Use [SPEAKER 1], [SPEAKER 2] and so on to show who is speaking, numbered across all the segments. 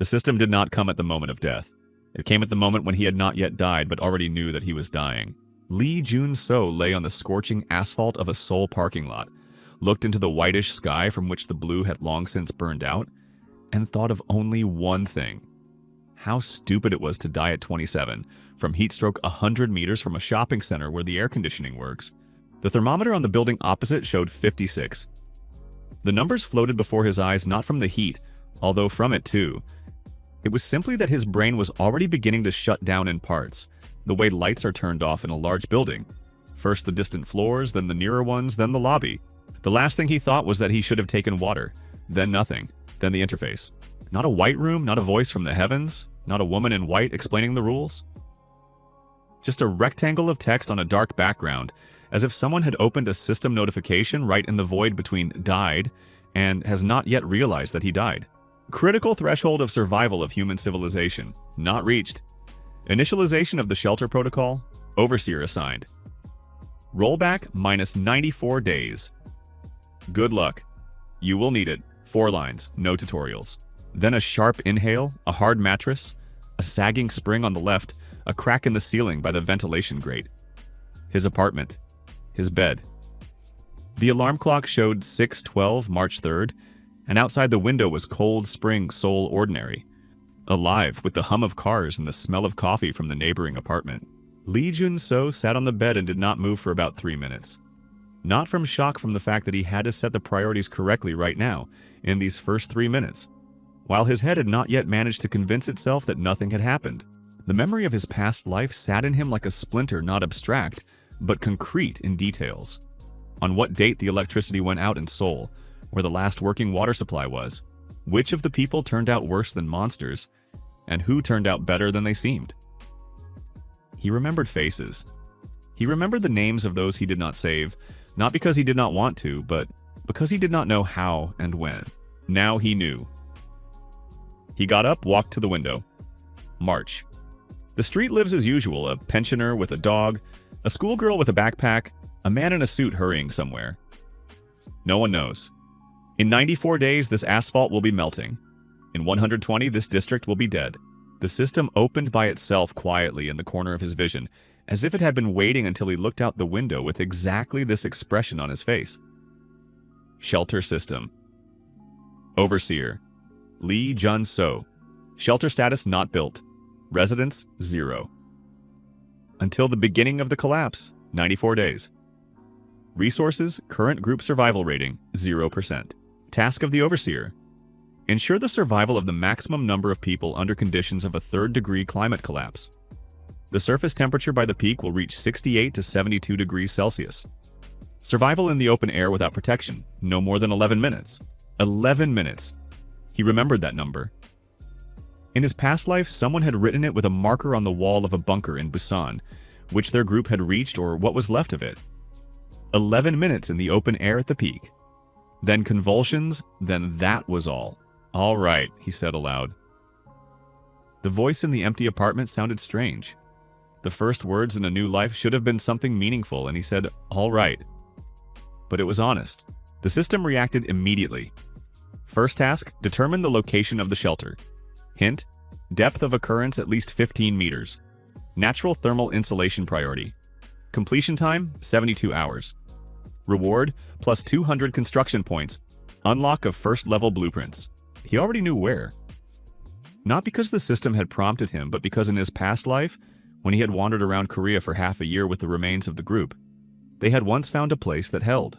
[SPEAKER 1] The system did not come at the moment of death. It came at the moment when he had not yet died but already knew that he was dying. Lee Jun-so lay on the scorching asphalt of a Seoul parking lot, looked into the whitish sky from which the blue had long since burned out, and thought of only one thing. How stupid it was to die at 27, from heat stroke 100 meters from a shopping center where the air conditioning works. The thermometer on the building opposite showed 56. The numbers floated before his eyes not from the heat, although from it too. It was simply that his brain was already beginning to shut down in parts, the way lights are turned off in a large building. First the distant floors, then the nearer ones, then the lobby. The last thing he thought was that he should have taken water, then nothing, then the interface. Not a white room, not a voice from the heavens, not a woman in white explaining the rules. Just a rectangle of text on a dark background, as if someone had opened a system notification right in the void between died and has not yet realized that he died. Critical threshold of survival of human civilization, not reached. Initialization of the shelter protocol, overseer assigned. Rollback minus 94 days. Good luck. You will need it. 4 lines, no tutorials. Then a sharp inhale, a hard mattress, a sagging spring on the left, a crack in the ceiling by the ventilation grate. His apartment. His bed. The alarm clock showed 6:12 March 3rd, and outside the window was cold spring Seoul ordinary, alive with the hum of cars and the smell of coffee from the neighboring apartment. Lee Jun-so sat on the bed and did not move for about 3 minutes. Not from shock from the fact that he had to set the priorities correctly right now, in these first 3 minutes, while his head had not yet managed to convince itself that nothing had happened. The memory of his past life sat in him like a splinter, not abstract, but concrete in details. On what date the electricity went out in Seoul, where the last working water supply was, which of the people turned out worse than monsters, and who turned out better than they seemed. He remembered faces. He remembered the names of those he did not save, not because he did not want to, but because he did not know how and when. Now he knew. He got up, walked to the window. March. The street lives as usual, a pensioner with a dog, a schoolgirl with a backpack, a man in a suit hurrying somewhere. No one knows. In 94 days, this asphalt will be melting. In 120, this district will be dead. The system opened by itself quietly in the corner of his vision, as if it had been waiting until he looked out the window with exactly this expression on his face. Shelter system. Overseer. Lee Jun-so. Shelter status not built. Residence 0. Until the beginning of the collapse, 94 days. Resources, current group survival rating, 0%. Task of the Overseer. Ensure the survival of the maximum number of people under conditions of a 3rd-degree climate collapse. The surface temperature by the peak will reach 68 to 72 degrees Celsius. Survival in the open air without protection, no more than 11 minutes. 11 minutes. He remembered that number. In his past life, someone had written it with a marker on the wall of a bunker in Busan, which their group had reached or what was left of it. 11 minutes in the open air at the peak. Then convulsions, then that was all. All right, he said aloud. The voice in the empty apartment sounded strange. The first words in a new life should have been something meaningful, and he said, all right. But it was honest. The system reacted immediately. First task, determine the location of the shelter. Hint, depth of occurrence at least 15 meters. Natural thermal insulation priority. Completion time, 72 hours. Reward, plus 200 construction points. Unlock of first-level blueprints. He already knew where. Not because the system had prompted him, but because in his past life, when he had wandered around Korea for half a year with the remains of the group, they had once found a place that held.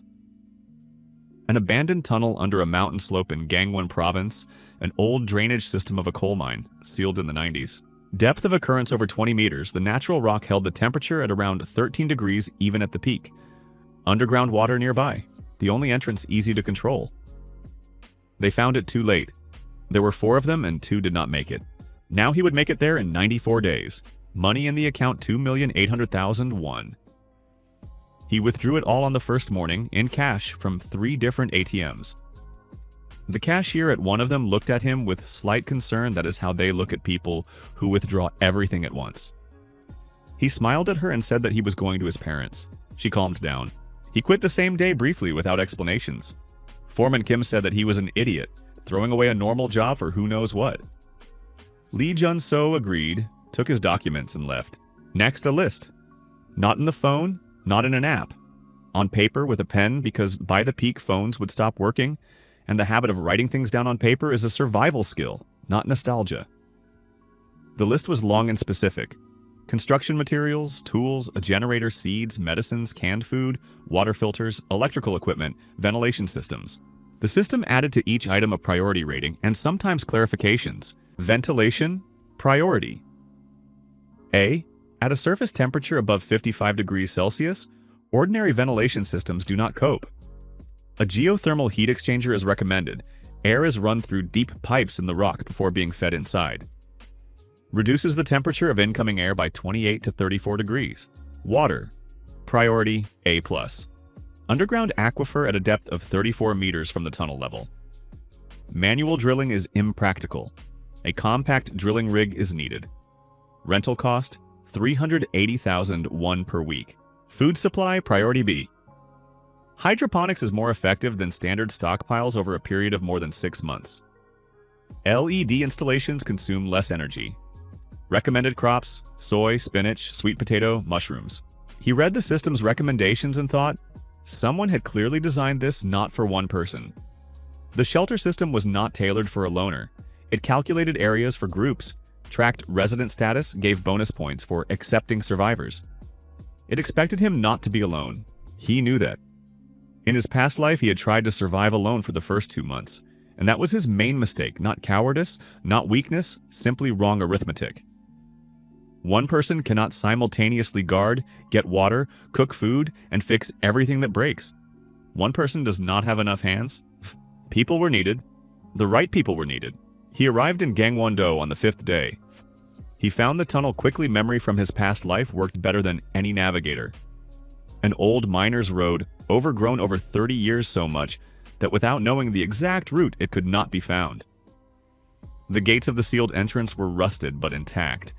[SPEAKER 1] An abandoned tunnel under a mountain slope in Gangwon Province, an old drainage system of a coal mine, sealed in the 90s. Depth of occurrence over 20 meters, the natural rock held the temperature at around 13 degrees even at the peak. Underground water nearby, the only entrance easy to control. They found it too late. There were 4 of them and 2 did not make it. Now he would make it there in 94 days. Money in the account 2,800,001. He withdrew it all on the first morning, in cash, from 3 different ATMs. The cashier at one of them looked at him with slight concern. That is how they look at people who withdraw everything at once. He smiled at her and said that he was going to his parents. She calmed down. He quit the same day briefly without explanations. Foreman Kim said that he was an idiot, throwing away a normal job for who knows what. Lee Jun-so agreed, took his documents, and left. Next, a list. Not in the phone, not in an app. On paper with a pen, because by the peak phones would stop working, and the habit of writing things down on paper is a survival skill, not nostalgia. The list was long and specific. Construction materials, tools, a generator, seeds, medicines, canned food, water filters, electrical equipment, ventilation systems. The system added to each item a priority rating and sometimes clarifications. Ventilation, priority. A. At a surface temperature above 55 degrees Celsius, ordinary ventilation systems do not cope. A geothermal heat exchanger is recommended. Air is run through deep pipes in the rock before being fed inside. Reduces the temperature of incoming air by 28 to 34 degrees. Water. Priority A+. Underground aquifer at a depth of 34 meters from the tunnel level. Manual drilling is impractical. A compact drilling rig is needed. Rental cost, $380,001 per week. Food supply, priority B. Hydroponics is more effective than standard stockpiles over a period of more than 6 months. LED installations consume less energy. Recommended crops, soy, spinach, sweet potato, mushrooms. He read the system's recommendations and thought, someone had clearly designed this not for one person. The shelter system was not tailored for a loner. It calculated areas for groups, tracked resident status, gave bonus points for accepting survivors. It expected him not to be alone. He knew that. In his past life, he had tried to survive alone for the first 2 months, and that was his main mistake, not cowardice, not weakness, simply wrong arithmetic. One person cannot simultaneously guard, get water, cook food, and fix everything that breaks. One person does not have enough hands. People were needed. The right people were needed. He arrived in Gangwon-do on the 5th day. He found the tunnel quickly. Memory from his past life worked better than any navigator. An old miner's road, overgrown over 30 years so much that without knowing the exact route, it could not be found. The gates of the sealed entrance were rusted but intact.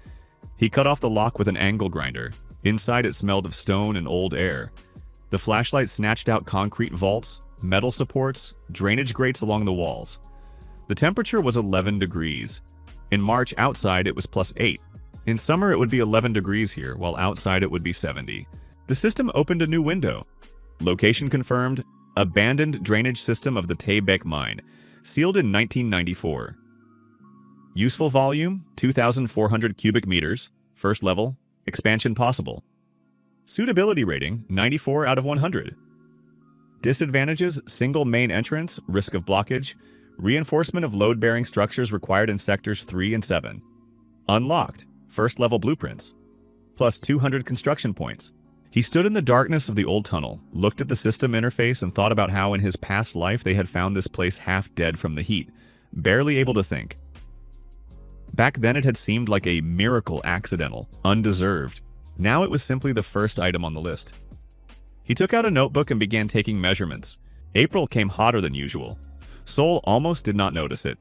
[SPEAKER 1] He cut off the lock with an angle grinder. Inside it smelled of stone and old air. The flashlight snatched out concrete vaults, metal supports, drainage grates along the walls. The temperature was 11 degrees. In March outside it was +8. In summer it would be 11 degrees here, while outside it would be 70. The system opened a new window. Location confirmed, abandoned drainage system of the Taebaek mine, sealed in 1994. Useful volume, 2,400 cubic meters. First level, expansion possible. Suitability rating, 94 out of 100. Disadvantages, single main entrance, risk of blockage, reinforcement of load-bearing structures required in sectors 3 and 7. Unlocked, first level blueprints, plus 200 construction points. He stood in the darkness of the old tunnel, looked at the system interface, and thought about how in his past life they had found this place half dead from the heat, barely able to think. Back then it had seemed like a miracle, accidental, undeserved. Now it was simply the first item on the list. He took out a notebook and began taking measurements. April came hotter than usual. Seoul almost did not notice it.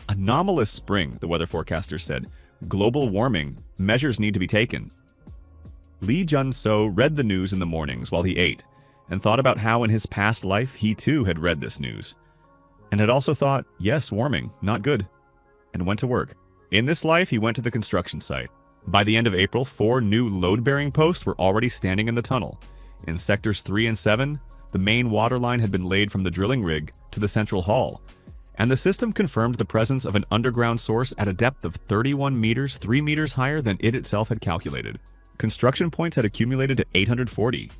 [SPEAKER 1] Anomalous spring, the weather forecaster said. Global warming. Measures need to be taken. Lee Jun-so read the news in the mornings while he ate, and thought about how in his past life he too had read this news. And had also thought, yes, warming, not good. And went to work. In this life, he went to the construction site. By the end of April, 4 new load-bearing posts were already standing in the tunnel. In sectors 3 and 7, the main water line had been laid from the drilling rig to the central hall, and the system confirmed the presence of an underground source at a depth of 31 meters, 3 meters higher than it itself had calculated. Construction points had accumulated to 840.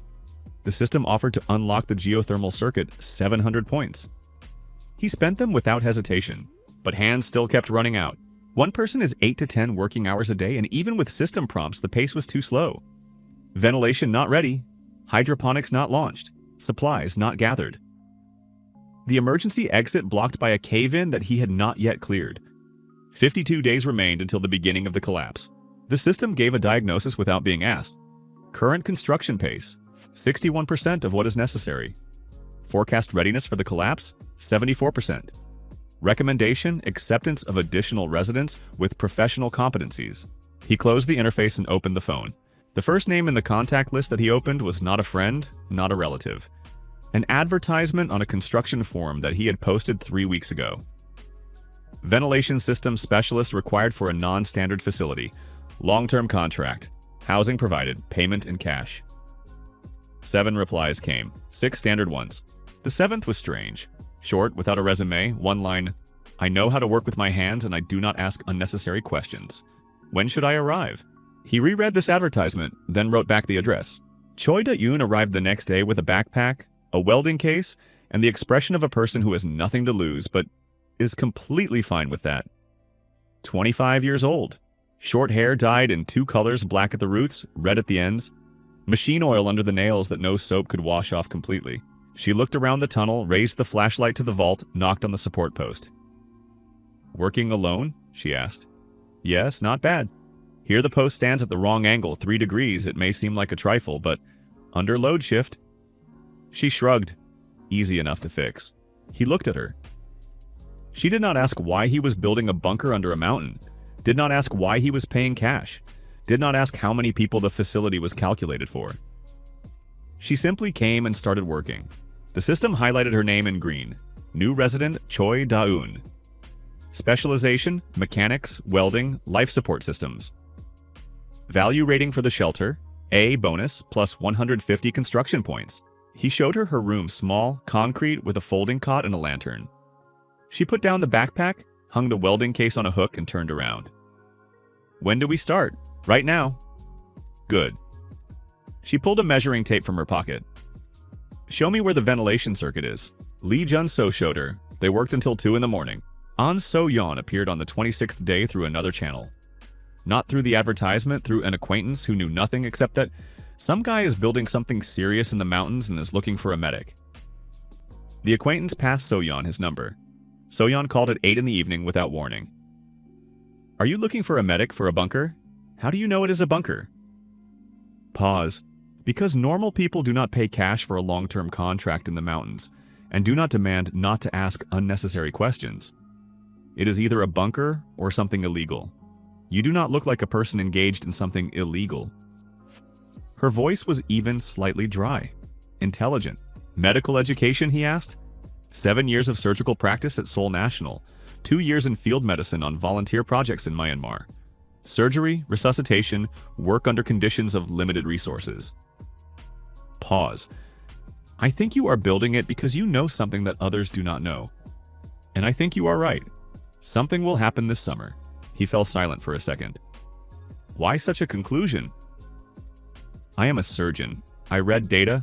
[SPEAKER 1] The system offered to unlock the geothermal circuit 700 points. He spent them without hesitation. But hands still kept running out. One person is 8 to 10 working hours a day, and even with system prompts, the pace was too slow. Ventilation not ready. Hydroponics not launched. Supplies not gathered. The emergency exit blocked by a cave-in that he had not yet cleared. 52 days remained until the beginning of the collapse. The system gave a diagnosis without being asked. Current construction pace, 61% of what is necessary. Forecast readiness for the collapse, 74%. Recommendation, acceptance of additional residents with professional competencies. He closed the interface and opened the phone. The first name in the contact list that he opened was not a friend, not a relative. An advertisement on a construction forum that he had posted 3 weeks ago. Ventilation system specialist required for a non-standard facility. Long-term contract. Housing provided. Payment in cash. 7 replies came. 6 standard ones. The 7th was strange. Short, without a resume, one line, I know how to work with my hands and I do not ask unnecessary questions. When should I arrive? He reread this advertisement, then wrote back the address. Choi Da-yoon arrived the next day with a backpack, a welding case, and the expression of a person who has nothing to lose, but is completely fine with that. 25 years old. Short hair dyed in 2 colors, black at the roots, red at the ends. Machine oil under the nails that no soap could wash off completely. She looked around the tunnel, raised the flashlight to the vault, knocked on the support post. Working alone? She asked. Yes, not bad. Here the post stands at the wrong angle, 3 degrees. It may seem like a trifle, but under load shift. She shrugged. Easy enough to fix. He looked at her. She did not ask why he was building a bunker under a mountain. Did not ask why he was paying cash. Did not ask how many people the facility was calculated for. She simply came and started working. The system highlighted her name in green. New resident Choi Da-yoon. Specialization, mechanics, welding, life support systems. Value rating for the shelter, A bonus, plus 150 construction points. He showed her her room, small, concrete, with a folding cot and a lantern. She put down the backpack, hung the welding case on a hook, and turned around. When do we start? Right now. Good. She pulled a measuring tape from her pocket. Show me where the ventilation circuit is. Lee Jun-so showed her. They worked until 2 in the morning. An So-yeon appeared on the 26th day through another channel. Not through the advertisement, through an acquaintance who knew nothing except that some guy is building something serious in the mountains and is looking for a medic. The acquaintance passed So-yeon his number. So-yeon called at 8 in the evening without warning. Are you looking for a medic for a bunker? How do you know it is a bunker? Pause. Because normal people do not pay cash for a long-term contract in the mountains, and do not demand not to ask unnecessary questions. It is either a bunker or something illegal. You do not look like a person engaged in something illegal. Her voice was even slightly dry. Intelligent. Medical education, he asked? 7 years of surgical practice at Seoul National. 2 years in field medicine on volunteer projects in Myanmar. Surgery, resuscitation, work under conditions of limited resources. Pause. I think you are building it because you know something that others do not know. And I think you are right. Something will happen this summer. He fell silent for a second. Why such a conclusion? I am a surgeon. I read data,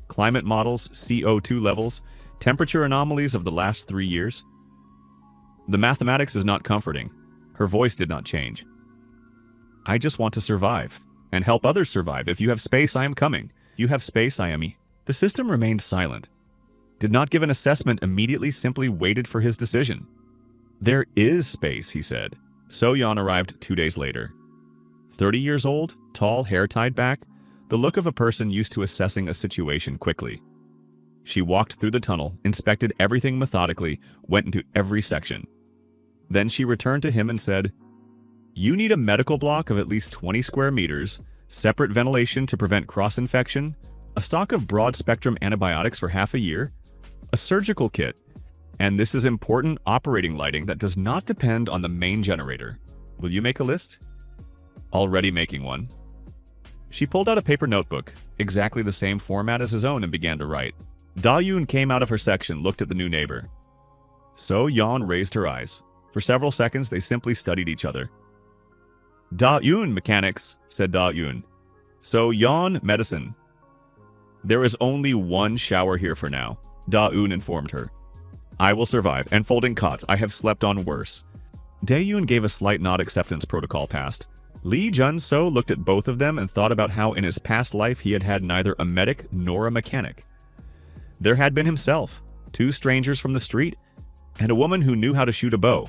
[SPEAKER 1] climate models, CO2 levels, temperature anomalies of the last 3 years. The mathematics is not comforting. Her voice did not change. I just want to survive, and help others survive. If you have space, I am coming. You have space, I am. The system remained silent. Did not give an assessment immediately, simply waited for his decision. There is space, he said. So-yeon arrived 2 days later. 30 years old, tall, hair tied back, the look of a person used to assessing a situation quickly. She walked through the tunnel, inspected everything methodically, went into every section. Then she returned to him and said, You need a medical block of at least 20 square meters, separate ventilation to prevent cross-infection, a stock of broad-spectrum antibiotics for half a year, a surgical kit, and this is important operating lighting that does not depend on the main generator. Will you make a list? Already making one. She pulled out a paper notebook, exactly the same format as his own, and began to write. Da-yoon came out of her section, looked at the new neighbor. So-yeon raised her eyes. For several seconds, they simply studied each other. Da-yoon mechanics, said Da-yoon. So-yeon medicine. There is only one shower here for now, Da-yoon informed her. I will survive, and folding cots, I have slept on worse. Dae-yoon gave a slight nod. Acceptance protocol passed. Lee Jun-so looked at both of them and thought about how in his past life he had had neither a medic nor a mechanic. There had been himself, 2 strangers from the street, and a woman who knew how to shoot a bow.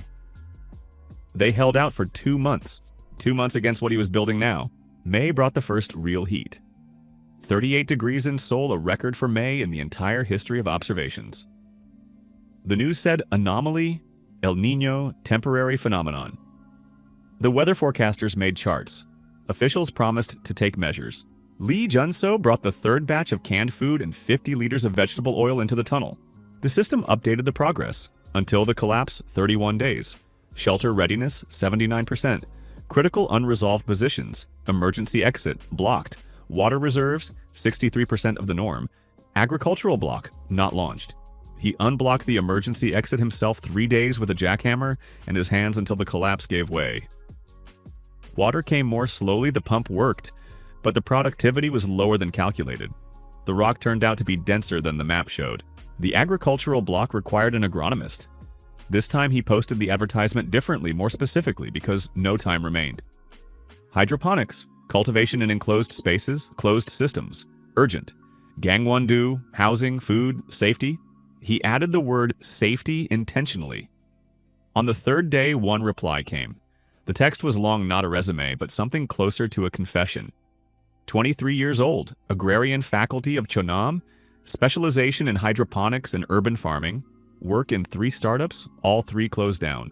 [SPEAKER 1] They held out for 2 months. 2 months against what he was building now. May brought the first real heat. 38 degrees in Seoul, a record for May in the entire history of observations. The news said anomaly, El Niño, temporary phenomenon. The weather forecasters made charts. Officials promised to take measures. Lee Jun-so brought the 3rd batch of canned food and 50 liters of vegetable oil into the tunnel. The system updated the progress. Until the collapse, 31 days. Shelter readiness, 79%. Critical unresolved positions, emergency exit, blocked. Water reserves, 63% of the norm. Agricultural block, not launched. He unblocked the emergency exit himself 3 days with a jackhammer and his hands until the collapse gave way. Water came more slowly, the pump worked, but the productivity was lower than calculated. The rock turned out to be denser than the map showed. The agricultural block required an agronomist. This time he posted the advertisement differently, more specifically, because no time remained. Hydroponics, cultivation in enclosed spaces, closed systems, urgent. Gangwon-do, housing, food, safety. He added the word safety intentionally. On the third day, one reply came. The text was long, not a resume, but something closer to a confession. 23 years old, agrarian faculty of Chonam, specialization in hydroponics and urban farming, work in 3 startups, all 3 closed down.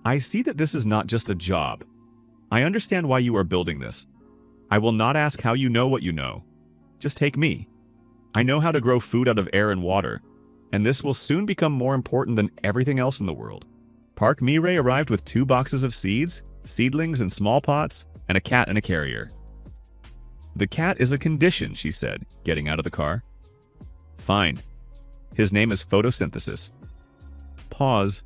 [SPEAKER 1] I see that this is not just a job. I understand why you are building this. I will not ask how you know what you know. Just take me. I know how to grow food out of air and water, and this will soon become more important than everything else in the world. Park Mi-rae arrived with 2 boxes of seeds, seedlings in small pots, and a cat in a carrier. The cat is a condition, she said, getting out of the car. Fine. His name is photosynthesis. Pause.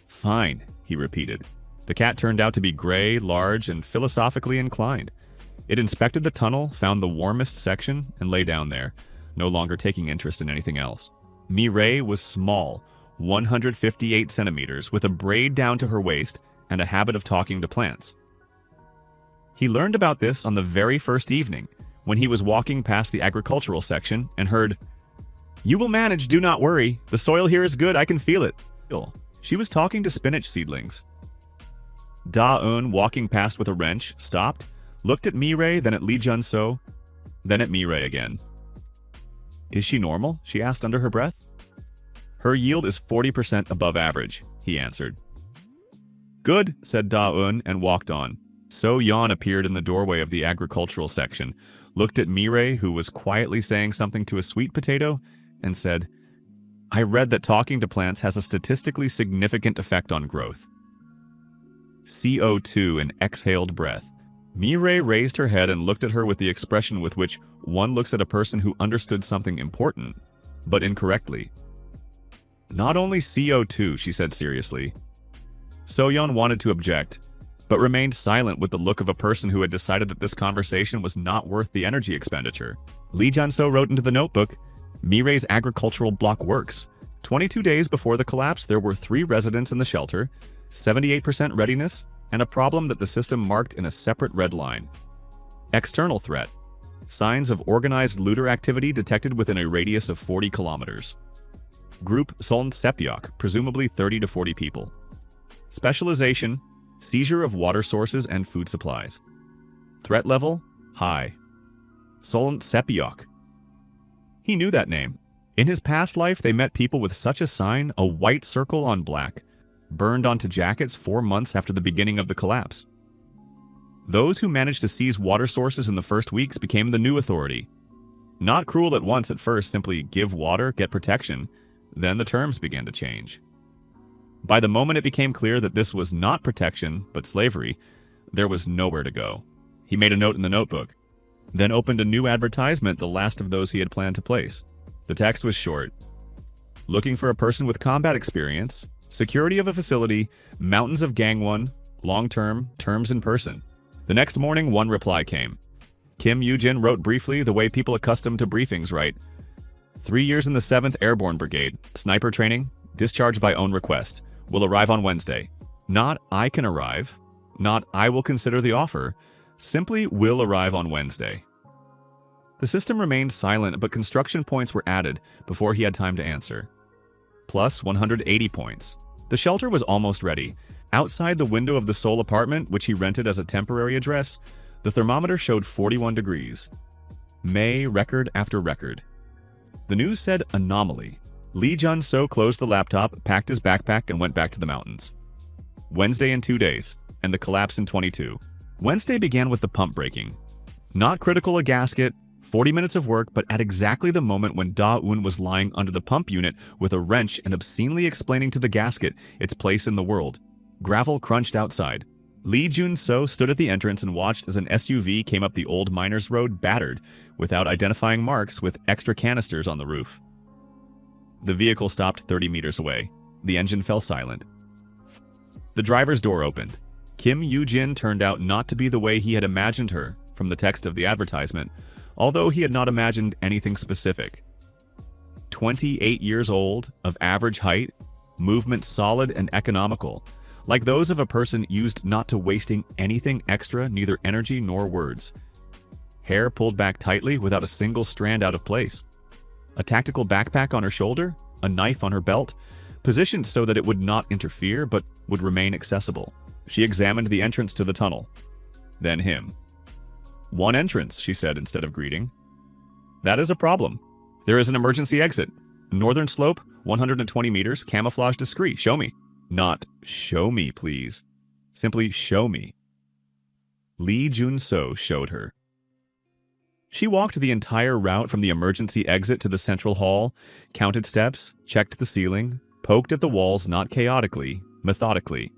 [SPEAKER 1] Fine, he repeated. The cat turned out to be gray, large, and philosophically inclined. It inspected the tunnel, found the warmest section, and lay down there, no longer taking interest in anything else. Mi-rae was small, 158 centimeters, with a braid down to her waist and a habit of talking to plants. He learned about this on the very first evening, when he was walking past the agricultural section and heard, "You will manage, do not worry. The soil here is good, I can feel it." She was talking to spinach seedlings. Da-eun, walking past with a wrench, stopped, looked at Mi-rae, then at Lee Jun-so, then at Mi-rae again. "Is she normal?" she asked under her breath. "Her yield is 40% above average," he answered. "Good," said Da-eun and walked on. So-yeon appeared in the doorway of the agricultural section, looked at Mi-rae, who was quietly saying something to a sweet potato, and said, "I read that talking to plants has a statistically significant effect on growth." CO2 and exhaled breath. Mi-rae raised her head and looked at her with the expression with which one looks at a person who understood something important, but incorrectly. "Not only CO2, she said seriously. So-yeon wanted to object, but remained silent with the look of a person who had decided that this conversation was not worth the energy expenditure. Lee Jun-so wrote into the notebook, "Mi-rae's agricultural block works. 22 days before the collapse, there were 3 residents in the shelter, 78% readiness, and a problem that the system marked in a separate red line. External threat. Signs of organized looter activity detected within a radius of 40 kilometers. Group Soln Sepyok, presumably 30 to 40 people. Specialization, seizure of water sources and food supplies. Threat level, high. Soln Sepyok." He knew that name. In his past life, they met people with such a sign, a white circle on black, burned onto jackets 4 months after the beginning of the collapse. Those who managed to seize water sources in the first weeks became the new authority. Not cruel at once at first, simply give water, get protection. Then the terms began to change. By the moment it became clear that this was not protection, but slavery, there was nowhere to go. He made a note in the notebook, then opened a new advertisement, the last of those he had planned to place. The text was short. Looking for a person with combat experience, security of a facility, mountains of Gangwon, long-term, terms in person. The next morning, one reply came. Kim Yoo-jin wrote briefly, the way people accustomed to briefings write. 3 years in the 7th Airborne Brigade, sniper training, discharged by own request. Will arrive on Wednesday. Not I can arrive, not I will consider the offer, simply will arrive on Wednesday. The system remained silent, but construction points were added before he had time to answer. Plus 180 points. The shelter was almost ready. Outside the window of the Seoul apartment, which he rented as a temporary address, the thermometer showed 41 degrees. May record after record. The news said anomaly. Lee Jun-so closed the laptop, packed his backpack, and went back to the mountains. Wednesday in 2 days, and the collapse in 22. Wednesday began with the pump breaking. Not critical a gasket, 40 minutes of work, but at exactly the moment when Da-un was lying under the pump unit with a wrench and obscenely explaining to the gasket its place in the world. Gravel crunched outside. Lee Jun-so stood at the entrance and watched as an SUV came up the old miners' road battered, without identifying marks, with extra canisters on the roof. The vehicle stopped 30 meters away. The engine fell silent. The driver's door opened. Kim Yoo-jin turned out not to be the way he had imagined her from the text of the advertisement, although he had not imagined anything specific. 28 years old, of average height, movements solid and economical, like those of a person used not to wasting anything extra, neither energy nor words. Hair pulled back tightly without a single strand out of place. A tactical backpack on her shoulder, a knife on her belt, positioned so that it would not interfere but would remain accessible. She examined the entrance to the tunnel. Then him. "One entrance," she said instead of greeting. "That is a problem. There is an emergency exit. Northern slope, 120 meters, camouflage discreet. Show me." Not "show me, please." Simply "show me." Lee Jun-so showed her. She walked the entire route from the emergency exit to the central hall, counted steps, checked the ceiling, poked at the walls not chaotically, methodically.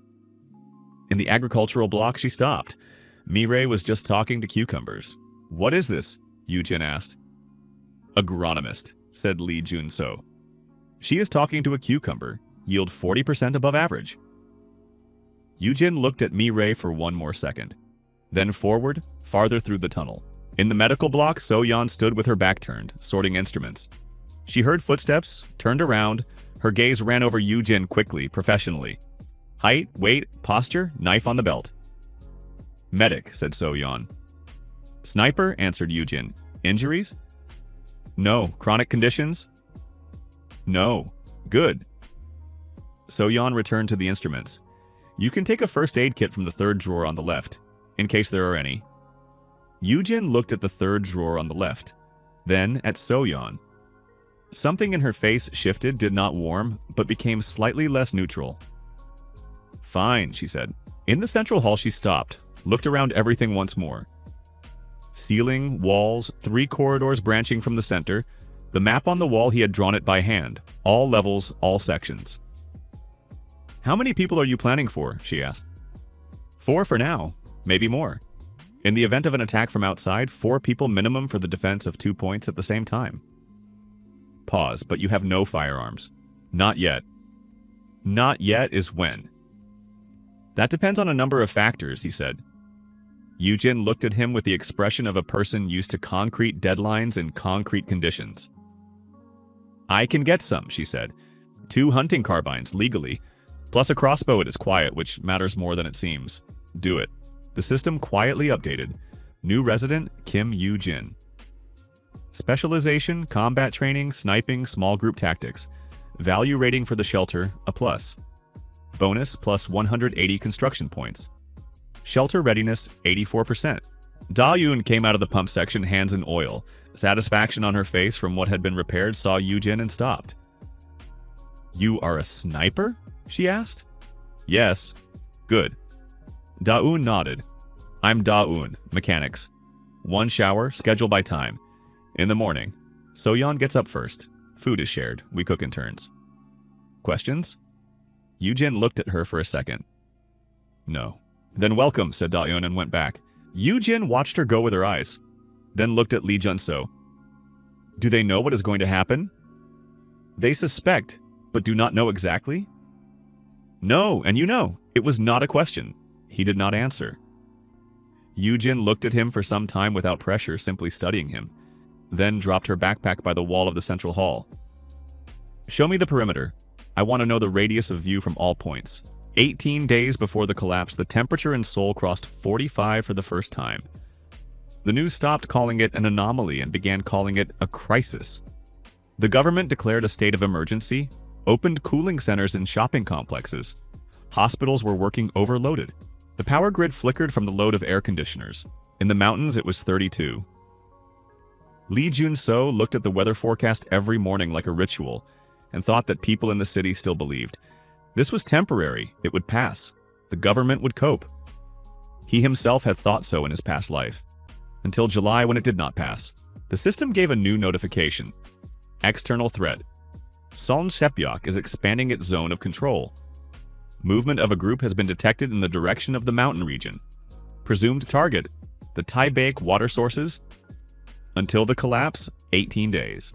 [SPEAKER 1] In the agricultural block, she stopped. Mireille was just talking to cucumbers. "What is this?" Yoo-jin asked. "Agronomist," said Lee Jun-so. "She is talking to a cucumber. Yield 40% above average." Yoo-jin looked at Mireille for one more second. Then forward, farther through the tunnel. In the medical block, So-yeon stood with her back turned, sorting instruments. She heard footsteps, turned around. Her gaze ran over Yoo-jin quickly, professionally. Height, weight, posture, knife on the belt. "Medic," said So-yeon. "Sniper," answered Yoo-jin. "Injuries?" "No." "Chronic conditions?" "No." "Good." So-yeon returned to the instruments. "You can take a first aid kit from the third drawer on the left, in case there are any." Yoo-jin looked at the third drawer on the left, then at So-yeon. Something in her face shifted, did not warm, but became slightly less neutral. "Fine," she said. In the central hall she stopped, looked around everything once more. Ceiling, walls, 3 corridors branching from the center. The map on the wall, he had drawn it by hand. All levels, all sections. "How many people are you planning for?" she asked. 4 for now, maybe more. In the event of an attack from outside, 4 people minimum for the defense of 2 points at the same time. Pause, "But you have no firearms." "Not yet." "Not yet is when?" "That depends on a number of factors," he said. Yoo-jin looked at him with the expression of a person used to concrete deadlines and concrete conditions. "I can get some," she said. 2 hunting carbines, legally. Plus a crossbow. It is quiet, which matters more than it seems. Do it." The system quietly updated. New resident, Kim Yoo-jin. Specialization, combat training, sniping, small group tactics. Value rating for the shelter, a plus. Bonus, plus 180 construction points. Shelter readiness, 84%. Da-yoon came out of the pump section, hands in oil. Satisfaction on her face from what had been repaired saw Yoo-jin and stopped. "You are a sniper?" she asked. "Yes." "Good." Da-un nodded. "I'm Da-un, mechanics. 1 shower, schedule by time. In the morning. So-yeon gets up first. Food is shared. We cook in turns." "Questions?" Yoo-jin looked at her for a second. "No." "Then welcome," said Da-un and went back. Yoo-jin watched her go with her eyes, then looked at Lee Jun-so. "Do they know what is going to happen?" "They suspect, but do not know exactly?" "No, and you know, it was not a question." He did not answer. Yoo-jin looked at him for some time without pressure, simply studying him, then dropped her backpack by the wall of the central hall. "Show me the perimeter. I want to know the radius of view from all points." 18 days before the collapse, the temperature in Seoul crossed 45 for the first time. The news stopped calling it an anomaly and began calling it a crisis. The government declared a state of emergency, opened cooling centers in shopping complexes. Hospitals were working overloaded. The power grid flickered from the load of air conditioners. In the mountains, it was 32. Lee Jun-so looked at the weather forecast every morning like a ritual and thought that people in the city still believed. This was temporary. It would pass. The government would cope. He himself had thought so in his past life. Until July, when it did not pass. The system gave a new notification. External threat. Sepyok is expanding its zone of control. Movement of a group has been detected in the direction of the mountain region. Presumed target, the Taebaek water sources. Until the collapse, 18 days.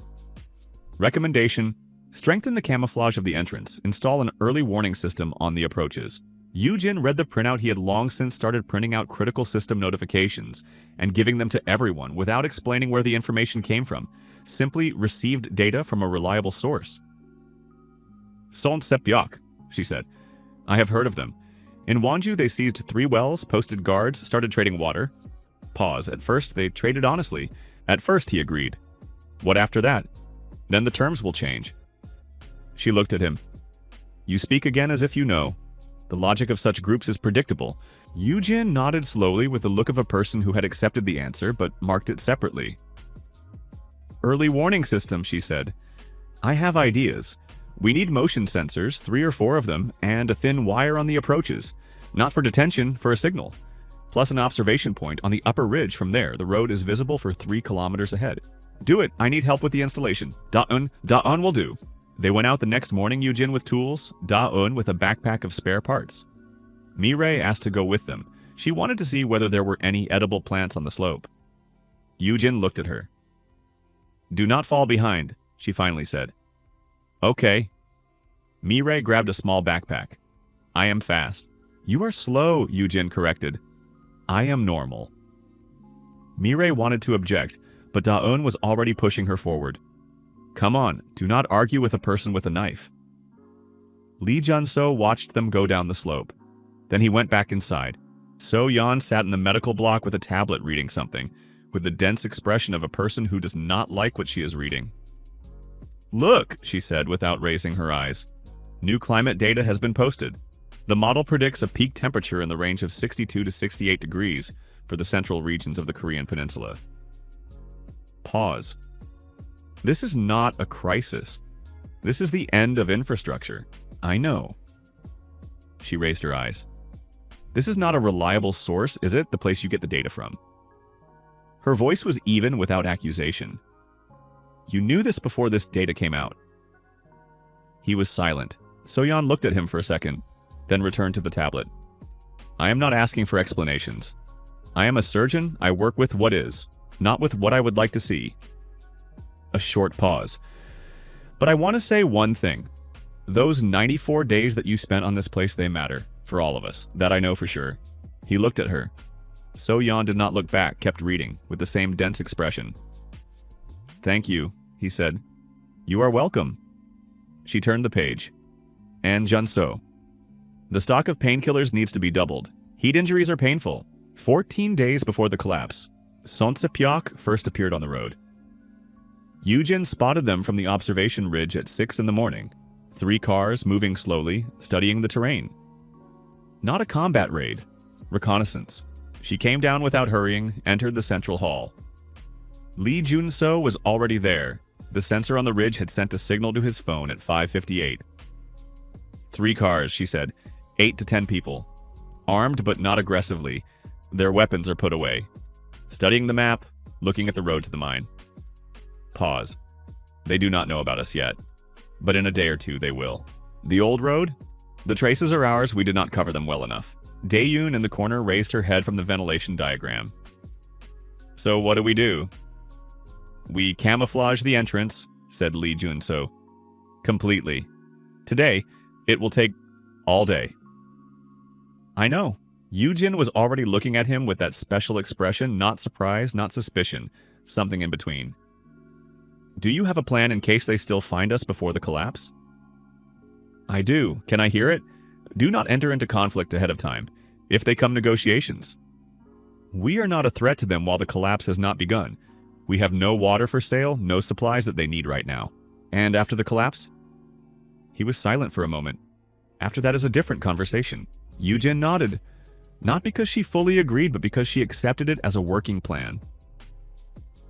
[SPEAKER 1] Recommendation: strengthen the camouflage of the entrance. Install an early warning system on the approaches. Yujin read the printout. He had long since started printing out critical system notifications and giving them to everyone without explaining where the information came from. Simply received data from a reliable source. Sepyok, she said. I have heard of them. In Wonju, they seized 3 wells, posted guards, started trading water. Pause. At first, they traded honestly. At first, he agreed. What after that? Then the terms will change. She looked at him. You speak again as if you know. The logic of such groups is predictable. Yujin nodded slowly with the look of a person who had accepted the answer but marked it separately. Early warning system, she said. I have ideas. We need motion sensors, 3 or 4 of them, and a thin wire on the approaches. Not for detention, for a signal. Plus an observation point on the upper ridge. From there, the road is visible for 3 kilometers ahead. Do it. I need help with the installation. Da-un will do. They went out the next morning, Yujin with tools, Da-un with a backpack of spare parts. Mireille asked to go with them. She wanted to see whether there were any edible plants on the slope. Yujin looked at her. Do not fall behind, she finally said. Okay. Mireille grabbed a small backpack. I am fast. You are slow, Yujin corrected. I am normal. Mireille wanted to object, but Da-un was already pushing her forward. Come on, do not argue with a person with a knife. Lee Jun-so watched them go down the slope. Then he went back inside. So-yeon sat in the medical block with a tablet reading something, with the dense expression of a person who does not like what she is reading. Look, she said without raising her eyes. New climate data has been posted. The model predicts a peak temperature in the range of 62 to 68 degrees for the central regions of the Korean peninsula. Pause. This is not a crisis. This is the end of infrastructure. I know. She raised her eyes. This is not a reliable source, is it? The place you get the data from. Her voice was even without accusation. You knew this before this data came out. He was silent. So-yeon looked at him for a second, then returned to the tablet. I am not asking for explanations. I am a surgeon. I work with what is, not with what I would like to see. A short pause. But I want to say one thing. Those 94 days that you spent on this place, they matter. For all of us. That I know for sure. He looked at her. So-yeon did not look back, kept reading, with the same dense expression. Thank you, he said. You are welcome. She turned the page. And Jun-so. The stock of painkillers needs to be doubled. Heat injuries are painful. 14 days before the collapse, Sepyok first appeared on the road. Yujin spotted them from the observation ridge at 6 in the morning. 3 cars moving slowly, studying the terrain. Not a combat raid. Reconnaissance. She came down without hurrying, entered the central hall. Lee Jun-so was already there. The sensor on the ridge had sent a signal to his phone at 5:58. 3 cars, she said. 8 to 10 people. Armed but not aggressively. Their weapons are put away. Studying the map, looking at the road to the mine. Pause. They do not know about us yet. But in a day or 2 they will. The old road? The traces are ours, we did not cover them well enough. Dae-yoon in the corner raised her head from the ventilation diagram. So what do? We camouflage the entrance, said Lee Jun-so. Completely. Today, it will take all day. I know. Yujin was already looking at him with that special expression, not surprise, not suspicion, something in between. Do you have a plan in case they still find us before the collapse? I do. Can I hear it? Do not enter into conflict ahead of time. If they come negotiations. We are not a threat to them while the collapse has not begun. We have no water for sale, no supplies that they need right now. And after the collapse? He was silent for a moment. After that is a different conversation. Yujin nodded. Not because she fully agreed, but because she accepted it as a working plan.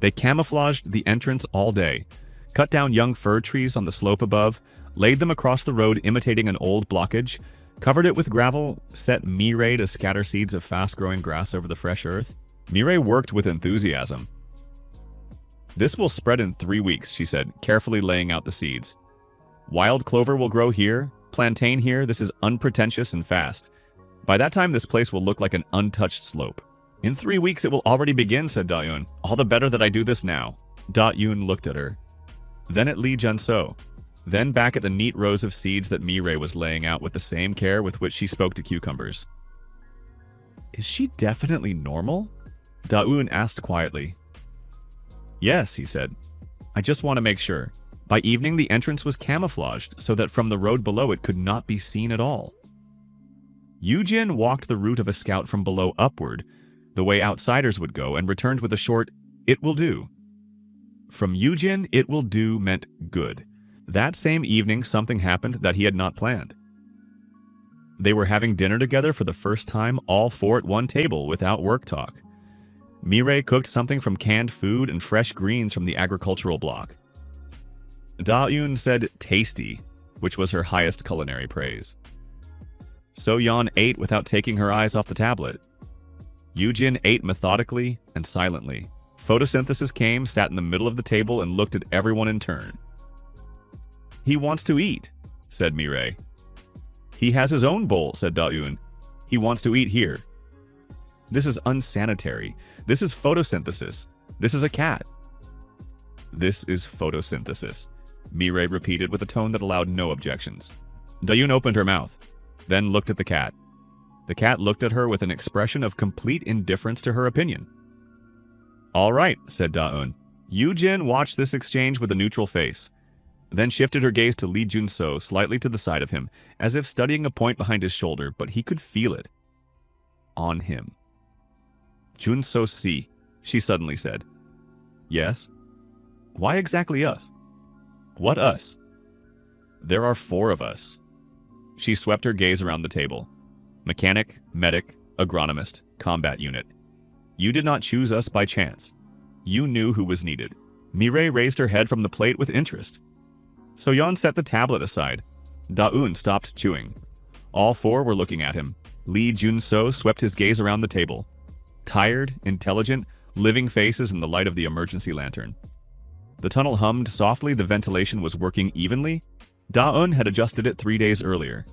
[SPEAKER 1] They camouflaged the entrance all day, cut down young fir trees on the slope above, laid them across the road imitating an old blockage, covered it with gravel, set Mireille to scatter seeds of fast-growing grass over the fresh earth. Mireille worked with enthusiasm. This will spread in 3 weeks, she said, carefully laying out the seeds. Wild clover will grow here, plantain here, this is unpretentious and fast. By that time, this place will look like an untouched slope. In 3 weeks, it will already begin, said Da-eun. All the better that I do this now. Da-eun looked at her. Then at Lee Jun-so. Then back at the neat rows of seeds that Mireille was laying out with the same care with which she spoke to cucumbers. Is she definitely normal? Da-eun asked quietly. Yes, he said. I just want to make sure. By evening, the entrance was camouflaged so that from the road below it could not be seen at all. Yujin walked the route of a scout from below upward, the way outsiders would go, and returned with a short, "It will do." From Yujin, "it will do" meant good. That same evening, something happened that he had not planned. They were having dinner together for the first time, all four at one table, without work talk. Mireille cooked something from canned food and fresh greens from the agricultural block. Da-eun said tasty, which was her highest culinary praise. So-yeon ate without taking her eyes off the tablet. Yujin ate methodically and silently. Photosynthesis came, sat in the middle of the table, and looked at everyone in turn. He wants to eat, said Mireille. He has his own bowl, said Da-eun. He wants to eat here. This is unsanitary. This is photosynthesis. This is a cat. This is photosynthesis, Mireille repeated with a tone that allowed no objections. Da-eun opened her mouth, then looked at the cat. The cat looked at her with an expression of complete indifference to her opinion. All right, said Da-eun. Yujin watched this exchange with a neutral face, then shifted her gaze to Lee Jun-so slightly to the side of him, as if studying a point behind his shoulder, but he could feel it. On him. Jun-so see, she suddenly said. Yes? Why exactly us? What us? There are 4 of us. She swept her gaze around the table. Mechanic, medic, agronomist, combat unit. You did not choose us by chance. You knew who was needed. Mireille raised her head from the plate with interest. So-yeon set the tablet aside. Da-eun stopped chewing. All 4 were looking at him. Lee Jun-so swept his gaze around the table. Tired, intelligent, living faces in the light of the emergency lantern. The tunnel hummed softly, the ventilation was working evenly. Da-eun had adjusted it 3 days earlier.